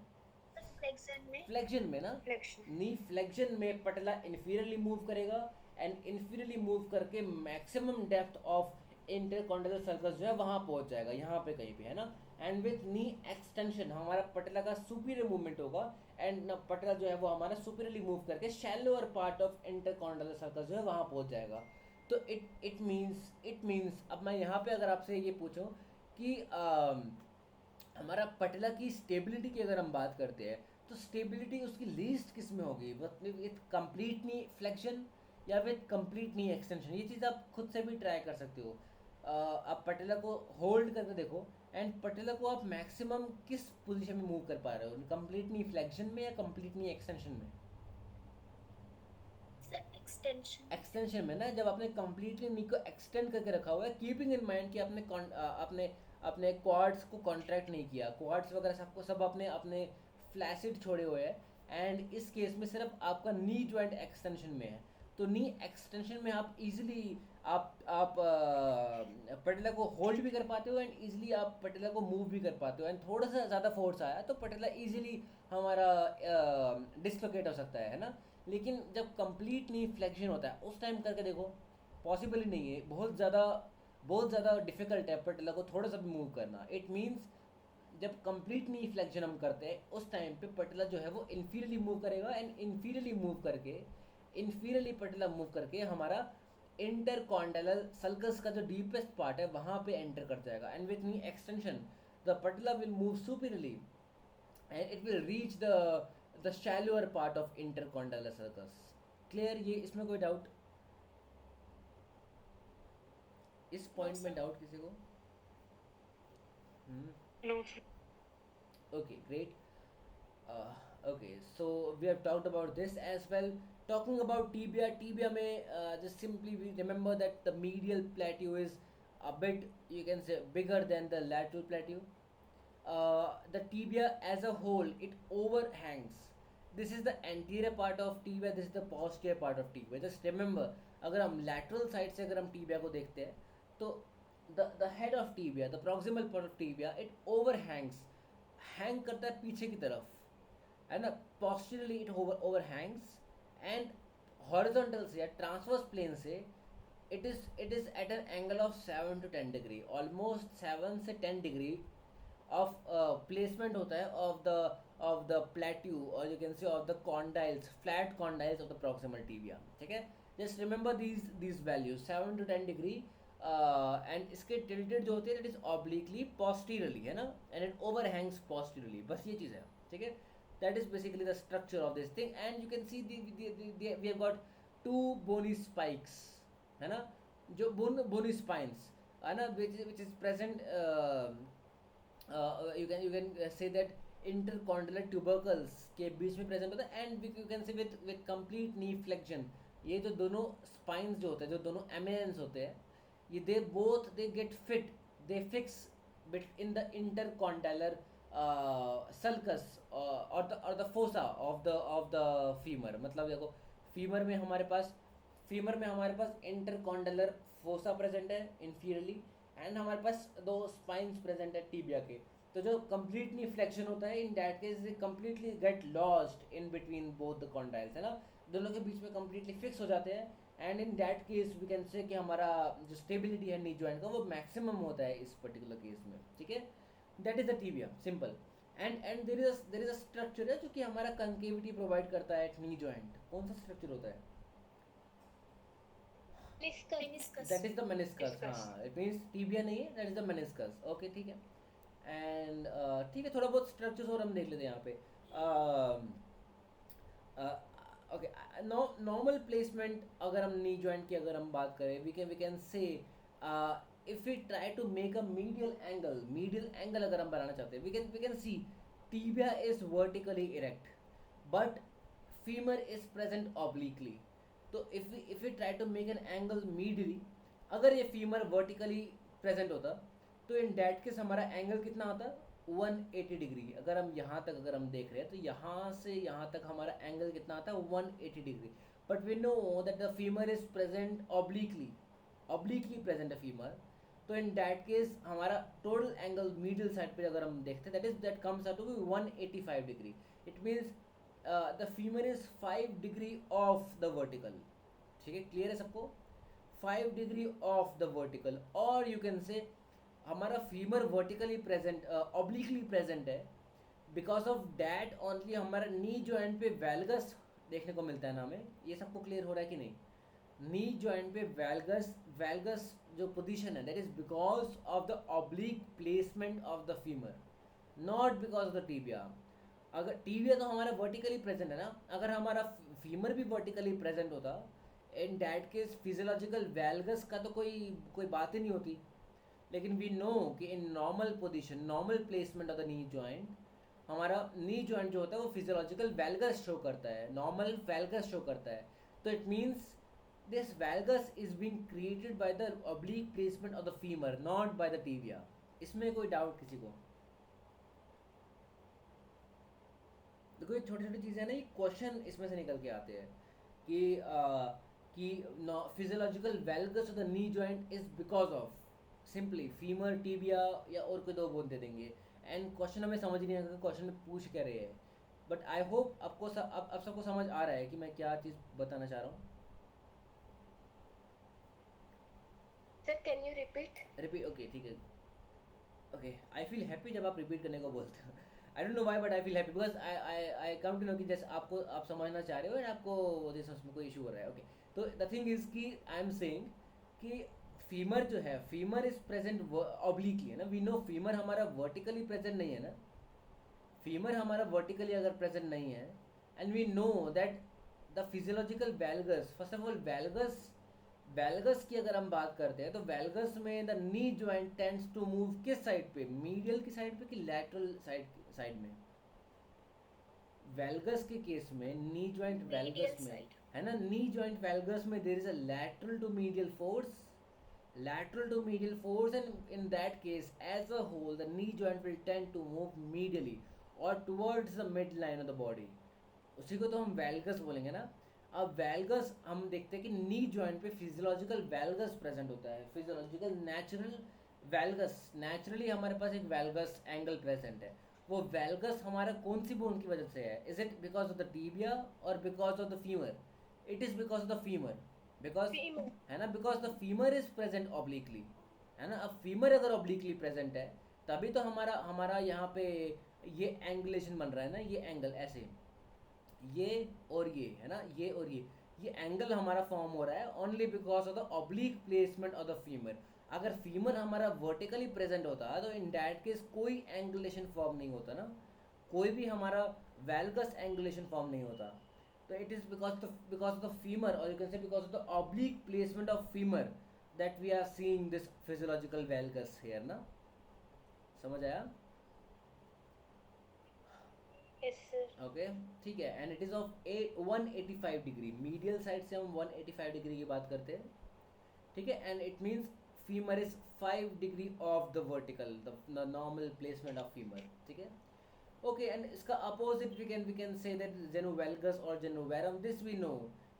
Flexion में. फ्लेक्शन में ना। Flexion. नी फ्लेक्शन में पटेला इन्फीरियरली मूव करेगा एंड इन्फीरियरली मूव करके maximum depth of intercondylar circus जो है वहाँ पहुँच जाएगा, यहाँ पे कहीं पे, है ना? एंड विथ नी एक्सटेंशन हमारा पटेला का सुपीरियर मूवमेंट होगा एंड पटेला जो है वो हमारा सुपीरियरली मूव करके shallower part of intercondylar circus जो है वहाँ पहुँच जाएगा। तो इट मीन्स अब मैं यहाँ पे अगर आपसे ये पूछूं कि हमारा पटेला की स्टेबिलिटी की अगर हम बात करते हैं, तो स्टेबिलिटी उसकी लीस्ट किस में होगी? विथ कंप्लीट नी फ्लेक्शन या विथ कंप्लीट नी एक्सटेंशन? ये चीज़ आप खुद से भी ट्राई कर सकते हो। आप पटेला को होल्ड करके देखो एंड पटेला को आप मैक्सिमम किस पोजीशन में मूव कर पा रहे हो? कंप्लीट नी फ्लेक्शन में या कंप्लीट नी एक्सटेंशन में? The extension. एक्सटेंशन में ना, जब आपने कंप्लीटली नी को एक्सटेंड करके रखा हुआ है, कीपिंग इन माइंड कि आपने अपने क्वाड्स को कॉन्ट्रैक्ट नहीं किया, क्वाड्स वगैरह सबको सब अपने फ्लैसिड छोड़े हुए हैं, एंड इस केस में सिर्फ आपका नी जॉइंट एक्सटेंशन में है। तो नी एक्सटेंशन में आप इजीली आप पटेला को होल्ड भी कर पाते हो एंड इजीली आप पटेला को मूव भी कर पाते हो, एंड थोड़ा सा ज़्यादा फोर्स आया तो पटेला इजीली हमारा डिसलोकेट हो सकता है ना? लेकिन जब कंप्लीट नी फ्लेक्शन होता है उस टाइम करके देखो, पॉसिबल ही नहीं है, बहुत ज़्यादा डिफिकल्ट है पटेला को थोड़ा सा भी मूव करना। इट मीन्स जब कंप्लीट नी फ्लेक्शन हम करते हैं उस टाइम पे पटेला जो है वो इन्फीरियरली मूव करेगा एंड इन्फीरियरली पटेला मूव करके हमारा इंटरकॉन्डाइलर सल्कस का जो डीपेस्ट पार्ट है वहाँ पे एंटर कर जाएगा, and with knee extension the patella will move superiorly and it will reach the shallower part of intercondylar sulcus. Clear? ये इसमें कोई डाउट? इस पॉइंट में डाउट किसी को? No. Okay, great. Okay, so we have talked about this as well. Talking about tibia में just simply we remember that the medial plateau is a bit, you can say, bigger than the lateral plateau. The tibia as a whole, it overhangs. This is the anterior part of tibia, this is the posterior part of tibia. Just remember, अगर हम lateral side से अगर हम tibia को देखते हैं तो the head of tibia, the proximal part of tibia, it overhangs, hang करता है पीछे की तरफ, है ना. Posteriorly it overhangs, and horizontal से या transverse plane से it is at an angle of 7 to 10 degree, almost 7 से 10 degree of placement होता है of the plateau, or you can say of the condyles, flat condyles of the proximal tibia. ठीक है, just remember these values 7 to 10 degree, and इसके tilted जो होते हैं that is obliquely posteriorly, है ना, and it overhangs posteriorly. बस ये चीज़ है. ठीक है, that is basically the structure of this thing. And you can see we have got two bony spikes, है ना, जो bony spines, है ना, which is present, you can say that intercondylar tubercles के बीच में प्रेजेंट होता है. And you can say with complete knee flexion, ये जो दोनों स्पाइंस जो होते हैं, जो दोनों एमिनेंस होते हैं, ये they get fit, they fix bit in the intercondylar sulcus और the fossa of the femur. मतलब देखो, फीमर में हमारे पास इंटरकॉन्डाइलर फोसा प्रेजेंट है इंफीरियरली, एंड हमारे पास दो स्पाइंस प्रेजेंट है टीबिया के. तो जो कंप्लीटली फ्लेक्शन होता है, इन that case they completely get lost in between both the condyles, है ना, दोनों के बीच में कंप्लीटली फिक्स हो जाते हैं. And in that case we can say कि हमारा जो स्टेबिलिटी है नी जॉइंट का वो मैक्सिमम होता है इस पर्टिकुलर केस में. ठीक है, that is the tibia, simple. And there is a structure है जो कि हमारा कंकेविटी प्रोवाइड करता है एट नी जॉइंट. कौन सा स्ट्रक्चर होता है? meniscus. That is the meniscus. हाँ, इट मीन्स टीबिया नहीं है, that is the meniscus. Okay, ठीक है. एंड ठीक है, थोड़ा बहुत स्ट्रक्चर्स और हम देख लेते हैं यहाँ पे. ओके, नॉर्मल प्लेसमेंट अगर हम नी जॉइंट की अगर हम बात करें, we can say if we try to make a medial angle अगर हम बनाना चाहते हैं, we can see tibia is vertically erect but femur is present obliquely. तो if we try to make an angle medially, अगर ये femur vertically present होता तो इन डैट केस हमारा एंगल कितना होता? 180 डिग्री. अगर हम यहाँ तक अगर हम देख रहे हैं तो यहाँ से यहाँ तक हमारा एंगल कितना आता है? 180 degree. But we know that the femur is present obliquely present है फीमर. तो इन डैट केस हमारा टोटल एंगल मीडियल साइड पे अगर हम देखते हैं that comes out to be 185 degree. It means the femur is 5 degree off the vertical. ठीक है, क्लियर है सबको? 5 डिग्री ऑफ द वर्टिकल. और यू कैन से हमारा femur vertically present, obliquely present है. बिकॉज ऑफ डैट ओनली हमारा नी joint पे वैल्गस देखने को मिलता है ना हमें. ये सबको क्लियर हो रहा है कि नहीं? नी जॉइंट पे वैल्गस जो पोजीशन है, that is because of the oblique placement of the femur, not because of the tibia. अगर टीबिया तो हमारा वर्टिकली प्रेजेंट है ना, अगर हमारा फीमर भी वर्टिकली प्रेजेंट होता, इन डैट केस फिजियोलॉजिकल वैल्गस का तो कोई बात ही नहीं होती. लेकिन वी नो कि in normal position, normal placement of the knee joint, हमारा नी जॉइंट जो होता है वो फिजियोलॉजिकल वैल्गस शो करता है, नॉर्मल वैल्गस शो करता है. तो it means this valgus is being created by the oblique placement of the femur, not by the tibia. इसमें कोई डाउट किसी को? देखो, ये छोटी छोटी चीज़ें ना, ये क्वेश्चन इसमें से निकल के आते हैं कि physiological valgus of the knee joint is because of simply femur, tibia, या और कोई दो बोल दे देंगे. एंड क्वेश्चन हमें समझ नहीं आता क्वेश्चन में पूछ क्या रहे हैं. बट आई होप आपको अब सबको समझ आ रहा है कि मैं क्या चीज़ बताना चाह रहा हूँ. Sir can you repeat? Okay, ठीक है. ओके, आई फील हैप्पी जब आप रिपीट करने को बोलते हो. I don't know why but I feel happy because I come to know कि जैसे आप समझना चाह रहे हो और आपको जैसे उसमें कोई इशू हो रहा है. ओके, तो द थिंग इज़ कि आई एम सेइंग कि फीमर जो है, फीमर इज प्रेजेंट ऑब्लिकली, है ना. वी नो फीमर हमारा वर्टिकली प्रेजेंट नहीं है ना. फीमर हमारा वर्टिकली अगर प्रेजेंट नहीं है, and we know that the physiological valgus, first of all valgus की अगर हम बात करते हैं तो वैल्गस में the knee joint tends to move किस साइड पे? मीडियल की साइड पे कि लैटरल साइड में? वैल्गस के केस में नी जॉइंट वैल्गस में, है ना, नी जॉइंट वैल्गस में there is a lateral to medial force lateral to medial force, and in that case as a whole the knee joint will tend to move medially or towards the midline of the body. उसी को तो हम वैल्गस बोलेंगे ना. अब वैल्गस हम देखते हैं कि नी जॉइंट पे फिजियोलॉजिकल वैल्गस प्रेजेंट होता है, फिजियोलॉजिकल नेचुरल वैल्गस. नेचुरली हमारे पास एक वैल्गस एंगल प्रेजेंट है. वो वैल्गस हमारा कौन सी बोन की वजह से है? Is it because of the tibia और because of the femur? It is because of the femur. Because Femur. है ना, because the femur is present obliquely, है ना. अब फीमर अगर ऑब्लिकली प्रेजेंट है तभी तो हमारा हमारा यहाँ पे ये एंगुलेशन बन रहा है ना, ये एंगल ऐसे, ये और ये, है ना, ये और ये एंगल हमारा फॉर्म हो रहा है only because of the oblique placement of the femur. अगर फीमर हमारा वर्टिकली प्रेजेंट होता तो इन डैट केस कोई एंगुलेशन फॉर्म नहीं होता ना, कोई भी हमारा वैल्गस एंगुलेशन फॉर्म नहीं होता. तो it is because of the femur, और you can say because of the oblique placement of femur that we are seeing this physiological valgus here ना. समझ आया? Yes, sir. ओके, ठीक है. And it is of 185 degree. Medial side से हम 185 degree की बात करते हैं, ठीक है. And it means femur is 5 degree off the vertical, the normal placement of femur, ठीक है. ओके, एंड इसका opposite we can say that genu valgus और जेनोवेरम. This we know.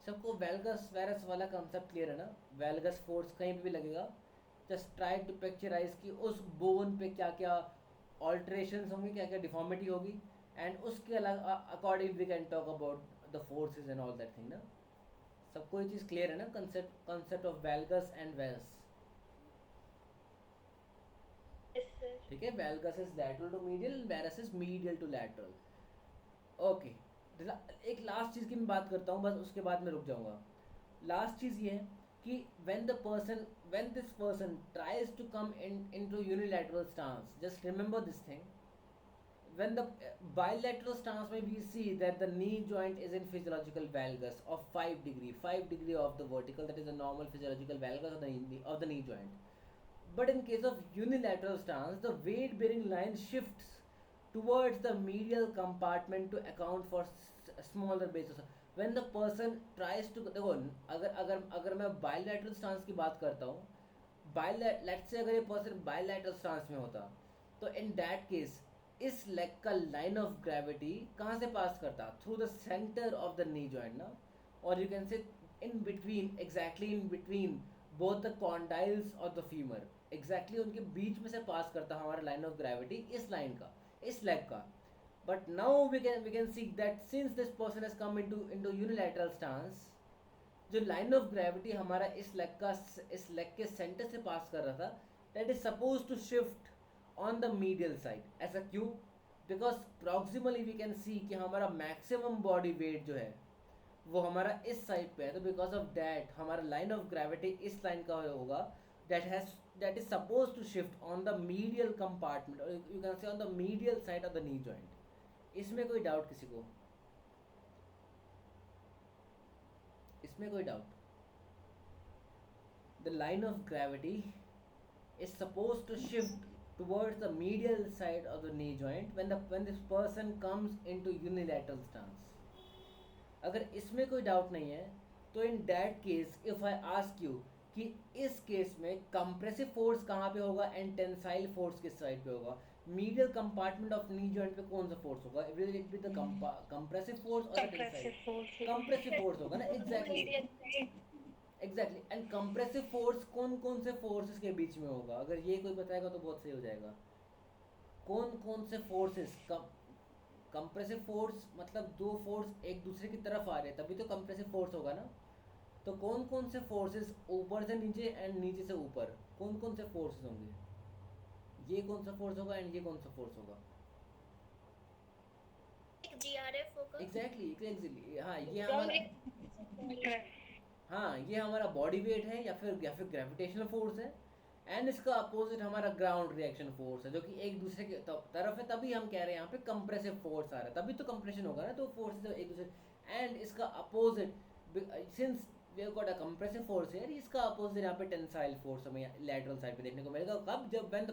सबको वेल्गस वेरस वाला कंसेप्ट क्लियर है ना? वेल्गस फोर्स कहीं पे भी लगेगा, जस्ट ट्राई टू पिक्चराइज कि उस बोन पे क्या क्या ऑल्ट्रेशंस होंगे, क्या क्या डिफॉर्मिटी होगी, एंड उसके अलग according we can talk about the forces and all that thing ना. सबको ये चीज़ क्लियर है ना? Concept of valgus and varus, Yes, sir. ठीक है. Valgus is lateral to medial, varus is medial to lateral. Okay, एक लास्ट चीज़ की मैं बात करता हूँ, बस उसके बाद मैं रुक जाऊँगा. लास्ट चीज़ ये है कि when this person tries to come into unilateral stance, just remember this thing. When the bilateral stance may we see that the knee joint is in physiological valgus of 5 degree of the vertical, that is the normal physiological valgus of the knee joint. But in case of unilateral stance, the weight bearing line shifts towards the medial compartment to account for smaller bases. When the person tries to, देखो, अगर मैं bilateral stance की बात करता हूँ, let's say अगर ये person bilateral stance में होता तो in that case इस लेग का लाइन ऑफ ग्रेविटी कहाँ से पास करता? Through the centre of the knee joint ना, और you can say in between, exactly in between both the condyles और द फीमर, एग्जैक्टली उनके बीच में से पास करता हमारा लाइन ऑफ ग्रेविटी, इस लाइन का, इस लेग का. But now we can see that since this person has come into unilateral stance, जो लाइन ऑफ ग्रेविटी हमारा इस लेग के सेंटर से पास कर रहा था, that is suppose to shift on the medial side. ऐसा क्यों? Because proximally we can see कि हमारा मैक्सिमम बॉडी वेट जो है वो हमारा इस साइड पे है. तो बिकॉज ऑफ दैट हमारा लाइन ऑफ ग्रेविटी इस लाइन का होगा, that is suppose to shift on the medial compartment, और you can say on the medial side of the knee joint. इसमें कोई डाउट किसी को? इसमें कोई doubt? The line of gravity is supposed to shift towards the medial side of the knee joint when this person comes into unilateral stance. अगर इसमें कोई doubt नहीं है तो in that case if I ask you कि इस case में compressive force कहाँ पे होगा एंड टेंसाइल फोर्स किस साइड पे होगा, medial compartment of knee joint पे कौन सा फोर्स होगा? Will it be the compressive force और टेंसाइल? कंप्रेसिव फोर्स होगा ना, एग्जैक्टली. एंड कंप्रेसिव फोर्स कौन कौन से फोर्सेस के बीच में होगा? अगर ये कोई बताएगा तो बहुत सही हो जाएगा. कौन कौन से फोर्सेस? कंप्रेसिव फोर्स मतलब दो फोर्स एक दूसरे की तरफ आ रहे हैं तभी तो कंप्रेसिव फोर्स होगा ना. तो कौन कौन से फोर्सेस ऊपर से नीचे एंड नीचे से ऊपर, कौन कौन से फोर्सेस होंगे? ये कौन सा फोर्स होगा एंड ये कौन सा फोर्स होगा? GRF होगा. एग्जैक्टली. हाँ, ये हमारा बॉडी वेट है या फिर ग्रेविटेशनल फोर्स है. एंड इसका अपोजिट हमारा ग्राउंड रिएक्शन फोर्स है, जो कि एक दूसरे की तरफ है. तभी हम कह रहे हैं यहाँ पे कंप्रेसिव फोर्स आ रहा है, तभी तो कंप्रेशन होगा ना. तो फोर्स एक दूसरे, एंड इसका opposite, since we have got a compressive force here, इसका अपोजिट यहाँ पे टेंसाइल फोर्स हमें लैटरल साइड पे देखने को मिलेगा. कब? जब when the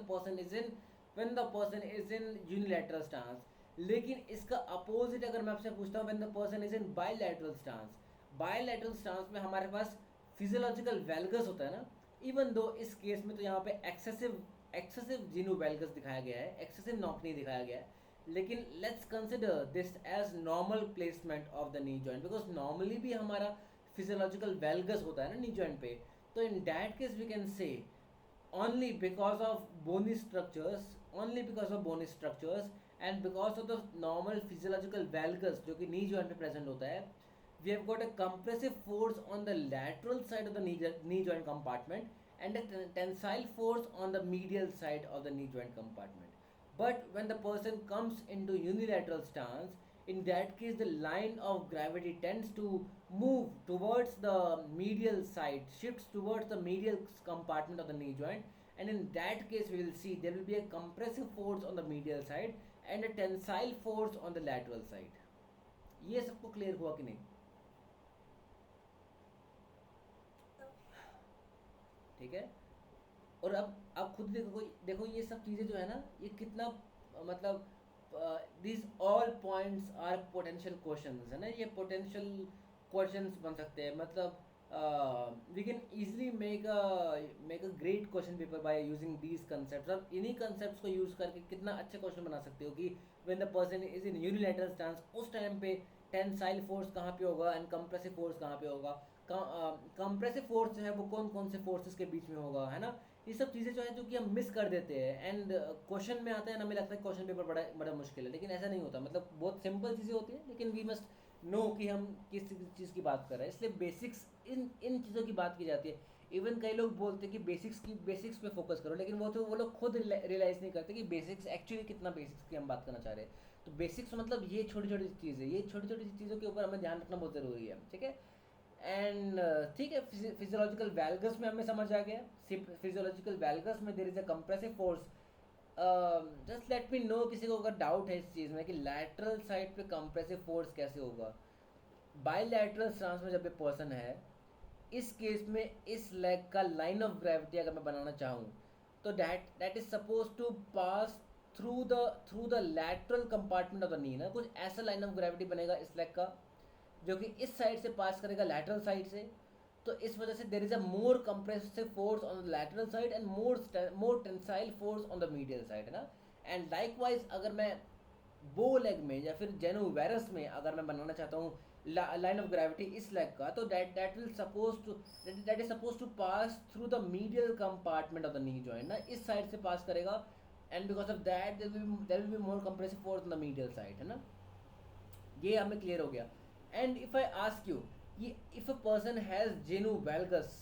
person is in unilateral stance. लेकिन इसका अपोजिट अगर मैं आपसे पूछता हूँ, when the person is in bilateral stance, bilateral stance में हमारे पास फिजियोलॉजिकल वैल्गस होता है ना, इवन दो इस केस में तो यहाँ पे एक्सेसिव जीनू वेल्गस दिखाया गया है, एक्सेसिव नॉक नहीं दिखाया गया है, लेकिन let's consider this as normal placement of the knee joint, because normally भी हमारा फिजियोलॉजिकल वेल्गस होता है ना नी जॉइंट पे. तो in that case we can say only because of bony structures, and because of the normal physiological valgus जो कि knee joint पे present होता है, we have got a compressive force on the lateral side of the knee joint compartment and a tensile force on the medial side of the knee joint compartment. But when the person comes into unilateral stance, in that case the line of gravity tends to move towards the medial side, shifts towards the medial compartment of the knee joint, and in that case we will see there will be a compressive force on the medial side and a tensile force on the lateral side. ये सबको clear हुआ कि नहीं? ठीक है. और अब खुद देखो ये सब चीज़ें जो है ना, ये कितना मतलब these all points are potential questions है ना, ये potential questions बन सकते हैं. मतलब we can easily make a great question paper by using these concepts. और इन्हीं concepts को use करके कितना अच्छे question बना सकते हो कि when the person is in unilateral stance, उस टाइम पे टेंसाइल फोर्स कहाँ पे होगा एंड कंप्रेसिव फोर्स कहाँ पे होगा, कंप्रेसिव फोर्स जो है वो कौन कौन से फोर्सेस के बीच में होगा, है ना. ये सब चीज़ें जो है जो कि हम मिस कर देते हैं एंड क्वेश्चन में आता है ना, हमें लगता है क्वेश्चन पेपर बड़ा बड़ा मुश्किल है, लेकिन ऐसा नहीं होता. मतलब बहुत सिंपल चीज़ें होती हैं, लेकिन वी मस्ट नो कि हम किस चीज़ की बात कर रहे हैं, इसलिए बेसिक्स इन चीज़ों की बात की जाती है. इवन कई लोग बोलते हैं कि बेसिक्स पे फोकस करो, लेकिन वो लोग खुद रियलाइज़ नहीं करते कि बेसिक्स एक्चुअली कितना बेसिक्स की हम बात करना चाह रहे हैं. तो बेसिक्स मतलब ये छोटी छोटी चीज़ें, ये छोटी छोटी चीज़ों के ऊपर हमें ध्यान रखना बहुत ज़रूरी है. ठीक है. एंड ठीक है, फिजियोलॉजिकल वैल्गस में हमें समझ आ गया. फिजियोलॉजिकल वैल्गस में there is a compressive force. Just let me know किसी को अगर डाउट है इस चीज़ में कि लैटरल साइड पे कंप्रेसिव फोर्स कैसे होगा. बायलैटरल स्टांस में जब एक पर्सन है, इस केस में इस लेग का लाइन ऑफ ग्रेविटी अगर मैं बनाना चाहूँ तो that is suppose to pass through the lateral compartment of the knee ना. कुछ ऐसा लाइन ऑफ ग्रेविटी बनेगा इस लेग का जो कि इस साइड से पास करेगा लैटरल साइड से. तो इस वजह से there is a more compressive force on the lateral side and more tensile force on the medial side, है ना. एंड लाइकवाइज अगर मैं बो लेग में या फिर जेनु वेरस में अगर मैं बनाना चाहता हूँ लाइन ऑफ ग्रेविटी इस लेग का, तो that is suppose to pass through the medial compartment of the knee joint ना, इस साइड से पास करेगा. And because of that there will be more compressive force on the medial side, है ना. ये हमें क्लियर हो गया. And if I ask you, if a person has genu valgus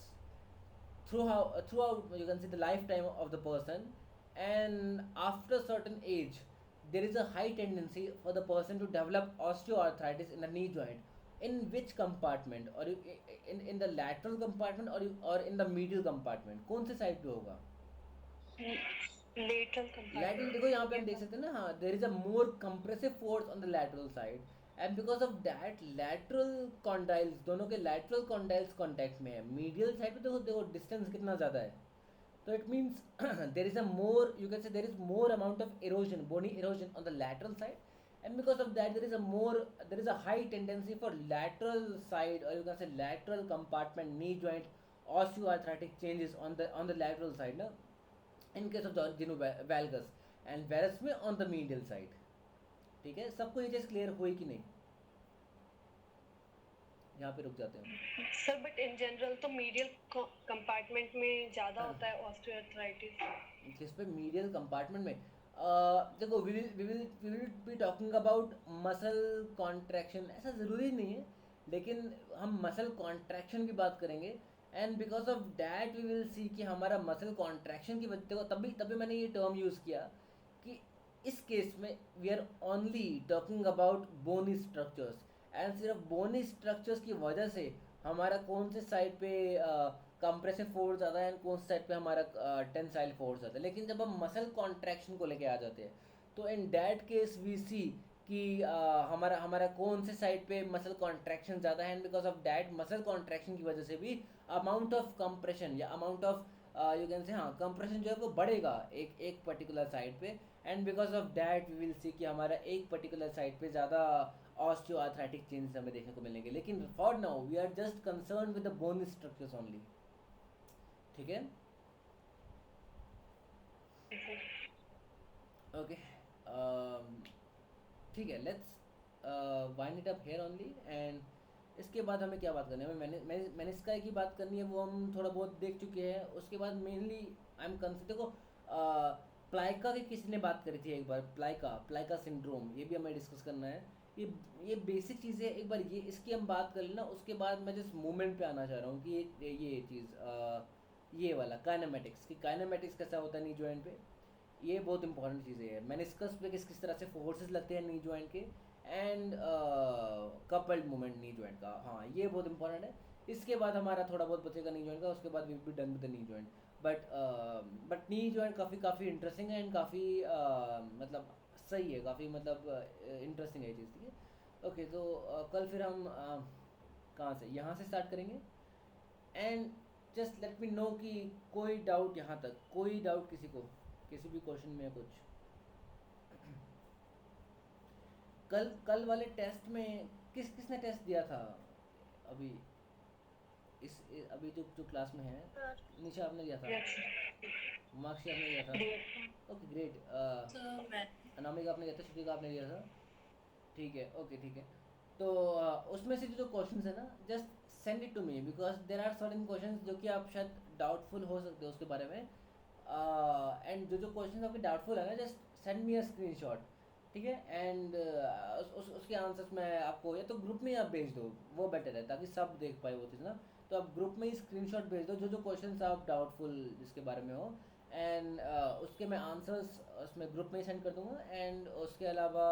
throughout you can see the lifetime of the person, and after a certain age there is a high tendency for the person to develop osteoarthritis in the knee joint, in which compartment, or in the lateral compartment or in the medial compartment, कौन से side पे होगा? lateral compartment. Lateral देखो यहाँ पे हम देख सकते हैं ना, हाँ, there is a more compressive force on the lateral side. And because of that lateral condyles, दोनों के लैटरल कॉन्डाइल्स कॉन्टैक्ट में है. मीडियल साइड पे देखो डिस्टेंस कितना ज़्यादा है. तो it means there is a more, you can say there is more amount of erosion, bony erosion on the lateral side. And because of that there is a high tendency for lateral side, और you can say lateral compartment knee joint osteoarthritic changes on the lateral side ना, in case of genu valgus, and varus में on the medial side. ठीक है, सबको ये चीज़ clear हुई कि नहीं? यहाँ पे रुक जाते हैं सर. बट इन जनरल तो मीडियल कंपार्टमेंट में ज़्यादा होता है ऑस्टियोआर्थराइटिस. जिस पे मीडियल कंपार्टमेंट में देखो we will be talking about muscle contraction. ऐसा ज़रूरी नहीं है, लेकिन हम मसल कॉन्ट्रैक्शन की बात करेंगे. And because of that we will see कि हमारा मसल कॉन्ट्रैक्शन की वजह को तभी मैंने ये टर्म यूज़ किया कि इस केस में we are only talking about bony structures, and सिर्फ बोनी स्ट्रक्चर्स की वजह से हमारा कौन से साइड पे कंप्रेसिव फोर्स ज़्यादा है एंड कौन से साइड पे हमारा टेंसाइल फोर्स ज़्यादा है. लेकिन जब हम मसल कॉन्ट्रैक्शन को लेके आ जाते हैं तो इन दैट केस वी सी कि हमारा कौन से साइड पे मसल कॉन्ट्रैक्शन ज़्यादा है. And because of that muscle contraction की वजह से भी अमाउंट ऑफ कंप्रेशन या amount of you can say, हाँ, कंप्रेशन जो है वो बढ़ेगा एक पर्टिकुलर साइड पे. And because of that we will see कि हमारा एक पर्टिकुलर साइड पे ज़्यादा ऑस्टियोआर्थराइटिक चेंजेस हमें देखने को मिलेंगे. लेकिन for now we are just concern with the bone structures only. ठीक है, ओके, ठीक है, let's wind it up here only. And इसके बाद हमें क्या बात करनी है, हमें मैंने इसका की बात करनी है, वो हम थोड़ा बहुत देख चुके हैं। उसके बाद मेनली आई एम कंसिडर देखो, प्लाइका की किसी ने बात करी थी एक बार, प्लाइका सिंड्रोम, ये भी हमें डिस्कस करना है। ये बेसिक चीज़ है, एक बार ये इसकी हम बात कर लेना। उसके बाद मैं जिस मूवमेंट पे आना चाह रहा हूँ कि ये चीज़, ये वाला काइनेमेटिक्स, कि काइनेमेटिक्स कैसा होता है नी जॉइंट पे, ये बहुत इंपॉर्टेंट चीज़ें है। मेनिस्कस पे किस तरह से फोर्सेस लगते हैं नी जॉइंट के, and coupled movement knee joint का, हाँ ये बहुत इंपॉर्टेंट है। इसके बाद हमारा थोड़ा बहुत बचेगा नी जॉइंट का, उसके बाद we be done with the knee joint. But knee joint काफ़ी इंटरेस्टिंग है, एंड काफ़ी मतलब सही है, काफ़ी मतलब इंटरेस्टिंग है ये चीज़, ठीक है। ओके, तो कल फिर हम कहाँ से, यहाँ से स्टार्ट करेंगे। And just let me no कि कोई डाउट, यहाँ तक कोई डाउट किसी को, किसी भी क्वेश्चन में कुछ। कल वाले टेस्ट में किसने टेस्ट दिया था अभी, अभी जो क्लास में है? निशा आपने दिया था, मार्क्सी आपने दिया था, ओके ग्रेट। अनामिका आपने दिया था, श्रुतिका आपने दिया था, ठीक है, ओके ठीक है। तो उसमें से जो क्वेश्चंस है ना, just send it to me, because there are certain questions जो कि आप शायद डाउटफुल हो सकते हो उसके बारे में। एंड जो क्वेश्चन आपके डाउटफुल है ना, just send me a screenshot, ठीक है। एंड उसके आंसर्स मैं आपको या तो ग्रुप में आप भेज दो, वो बेटर है, ताकि सब देख पाए वो चीज़ ना। तो आप ग्रुप में ही स्क्रीनशॉट भेज दो जो क्वेश्चंस आप डाउटफुल जिसके बारे में हो, एंड उसके मैं आंसर्स उसमें ग्रुप में ही सेंड कर दूँगा। एंड उसके अलावा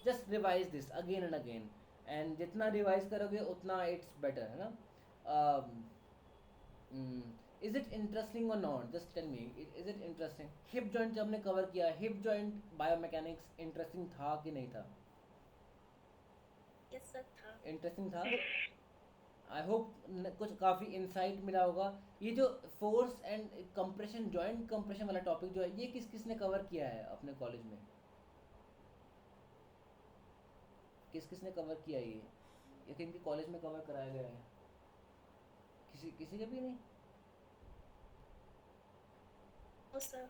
just revise this again and again, and जितना रिवाइज करोगे उतना इट्स बेटर, है ना। इज इट इंटरेस्टिंग और not, just tell me, is it interesting? Hip joint जब हमने कवर किया, हिप जॉइंट बायोमैकेनिक्स इंटरेस्टिंग था कि नहीं था? यस सर था। इंटरेस्टिंग था। आई होप कुछ काफ़ी इंसाइट मिला होगा। ये जो force and compression, joint compression वाला टॉपिक जो है, ये किसने कवर किया है अपने कॉलेज में? किसने कवर किया है ये किनके कॉलेज में कवर कराया गया है? किसी के भी नहीं? ओ सर।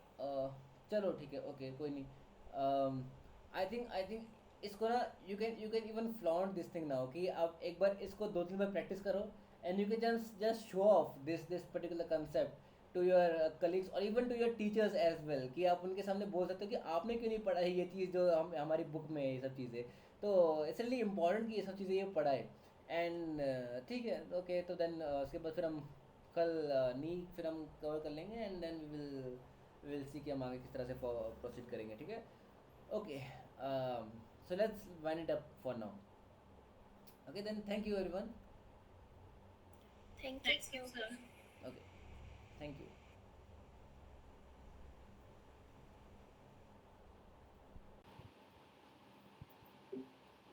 चलो ठीक है, ओके कोई नहीं। आई थिंक इसको ना, you can even flaunt this thing now, कि आप एक बार इसको 2-3 बार प्रैक्टिस करो, and you can just show off this particular concept to your colleagues और even to your teachers as well, कि आप उनके सामने बोल सकते हो कि आपने क्यों नहीं पढ़ा है ये चीज़ जो हमारी बुक में है, ये सब चीज़ें। तो इट्स रियली इंपॉर्टेंट कि ये सब चीज़ें ये पढ़ाए। एंड ठीक है, ओके, तो देन उसके बाद फिर हम कल नी फिर हम कवर कर लेंगे, एंड देन विल सी कि हम आगे किस तरह से प्रोसीड करेंगे, ठीक है। Okay, so let's wind it up for now. Okay then, thank you everyone. Thank you sir. Okay, thank you.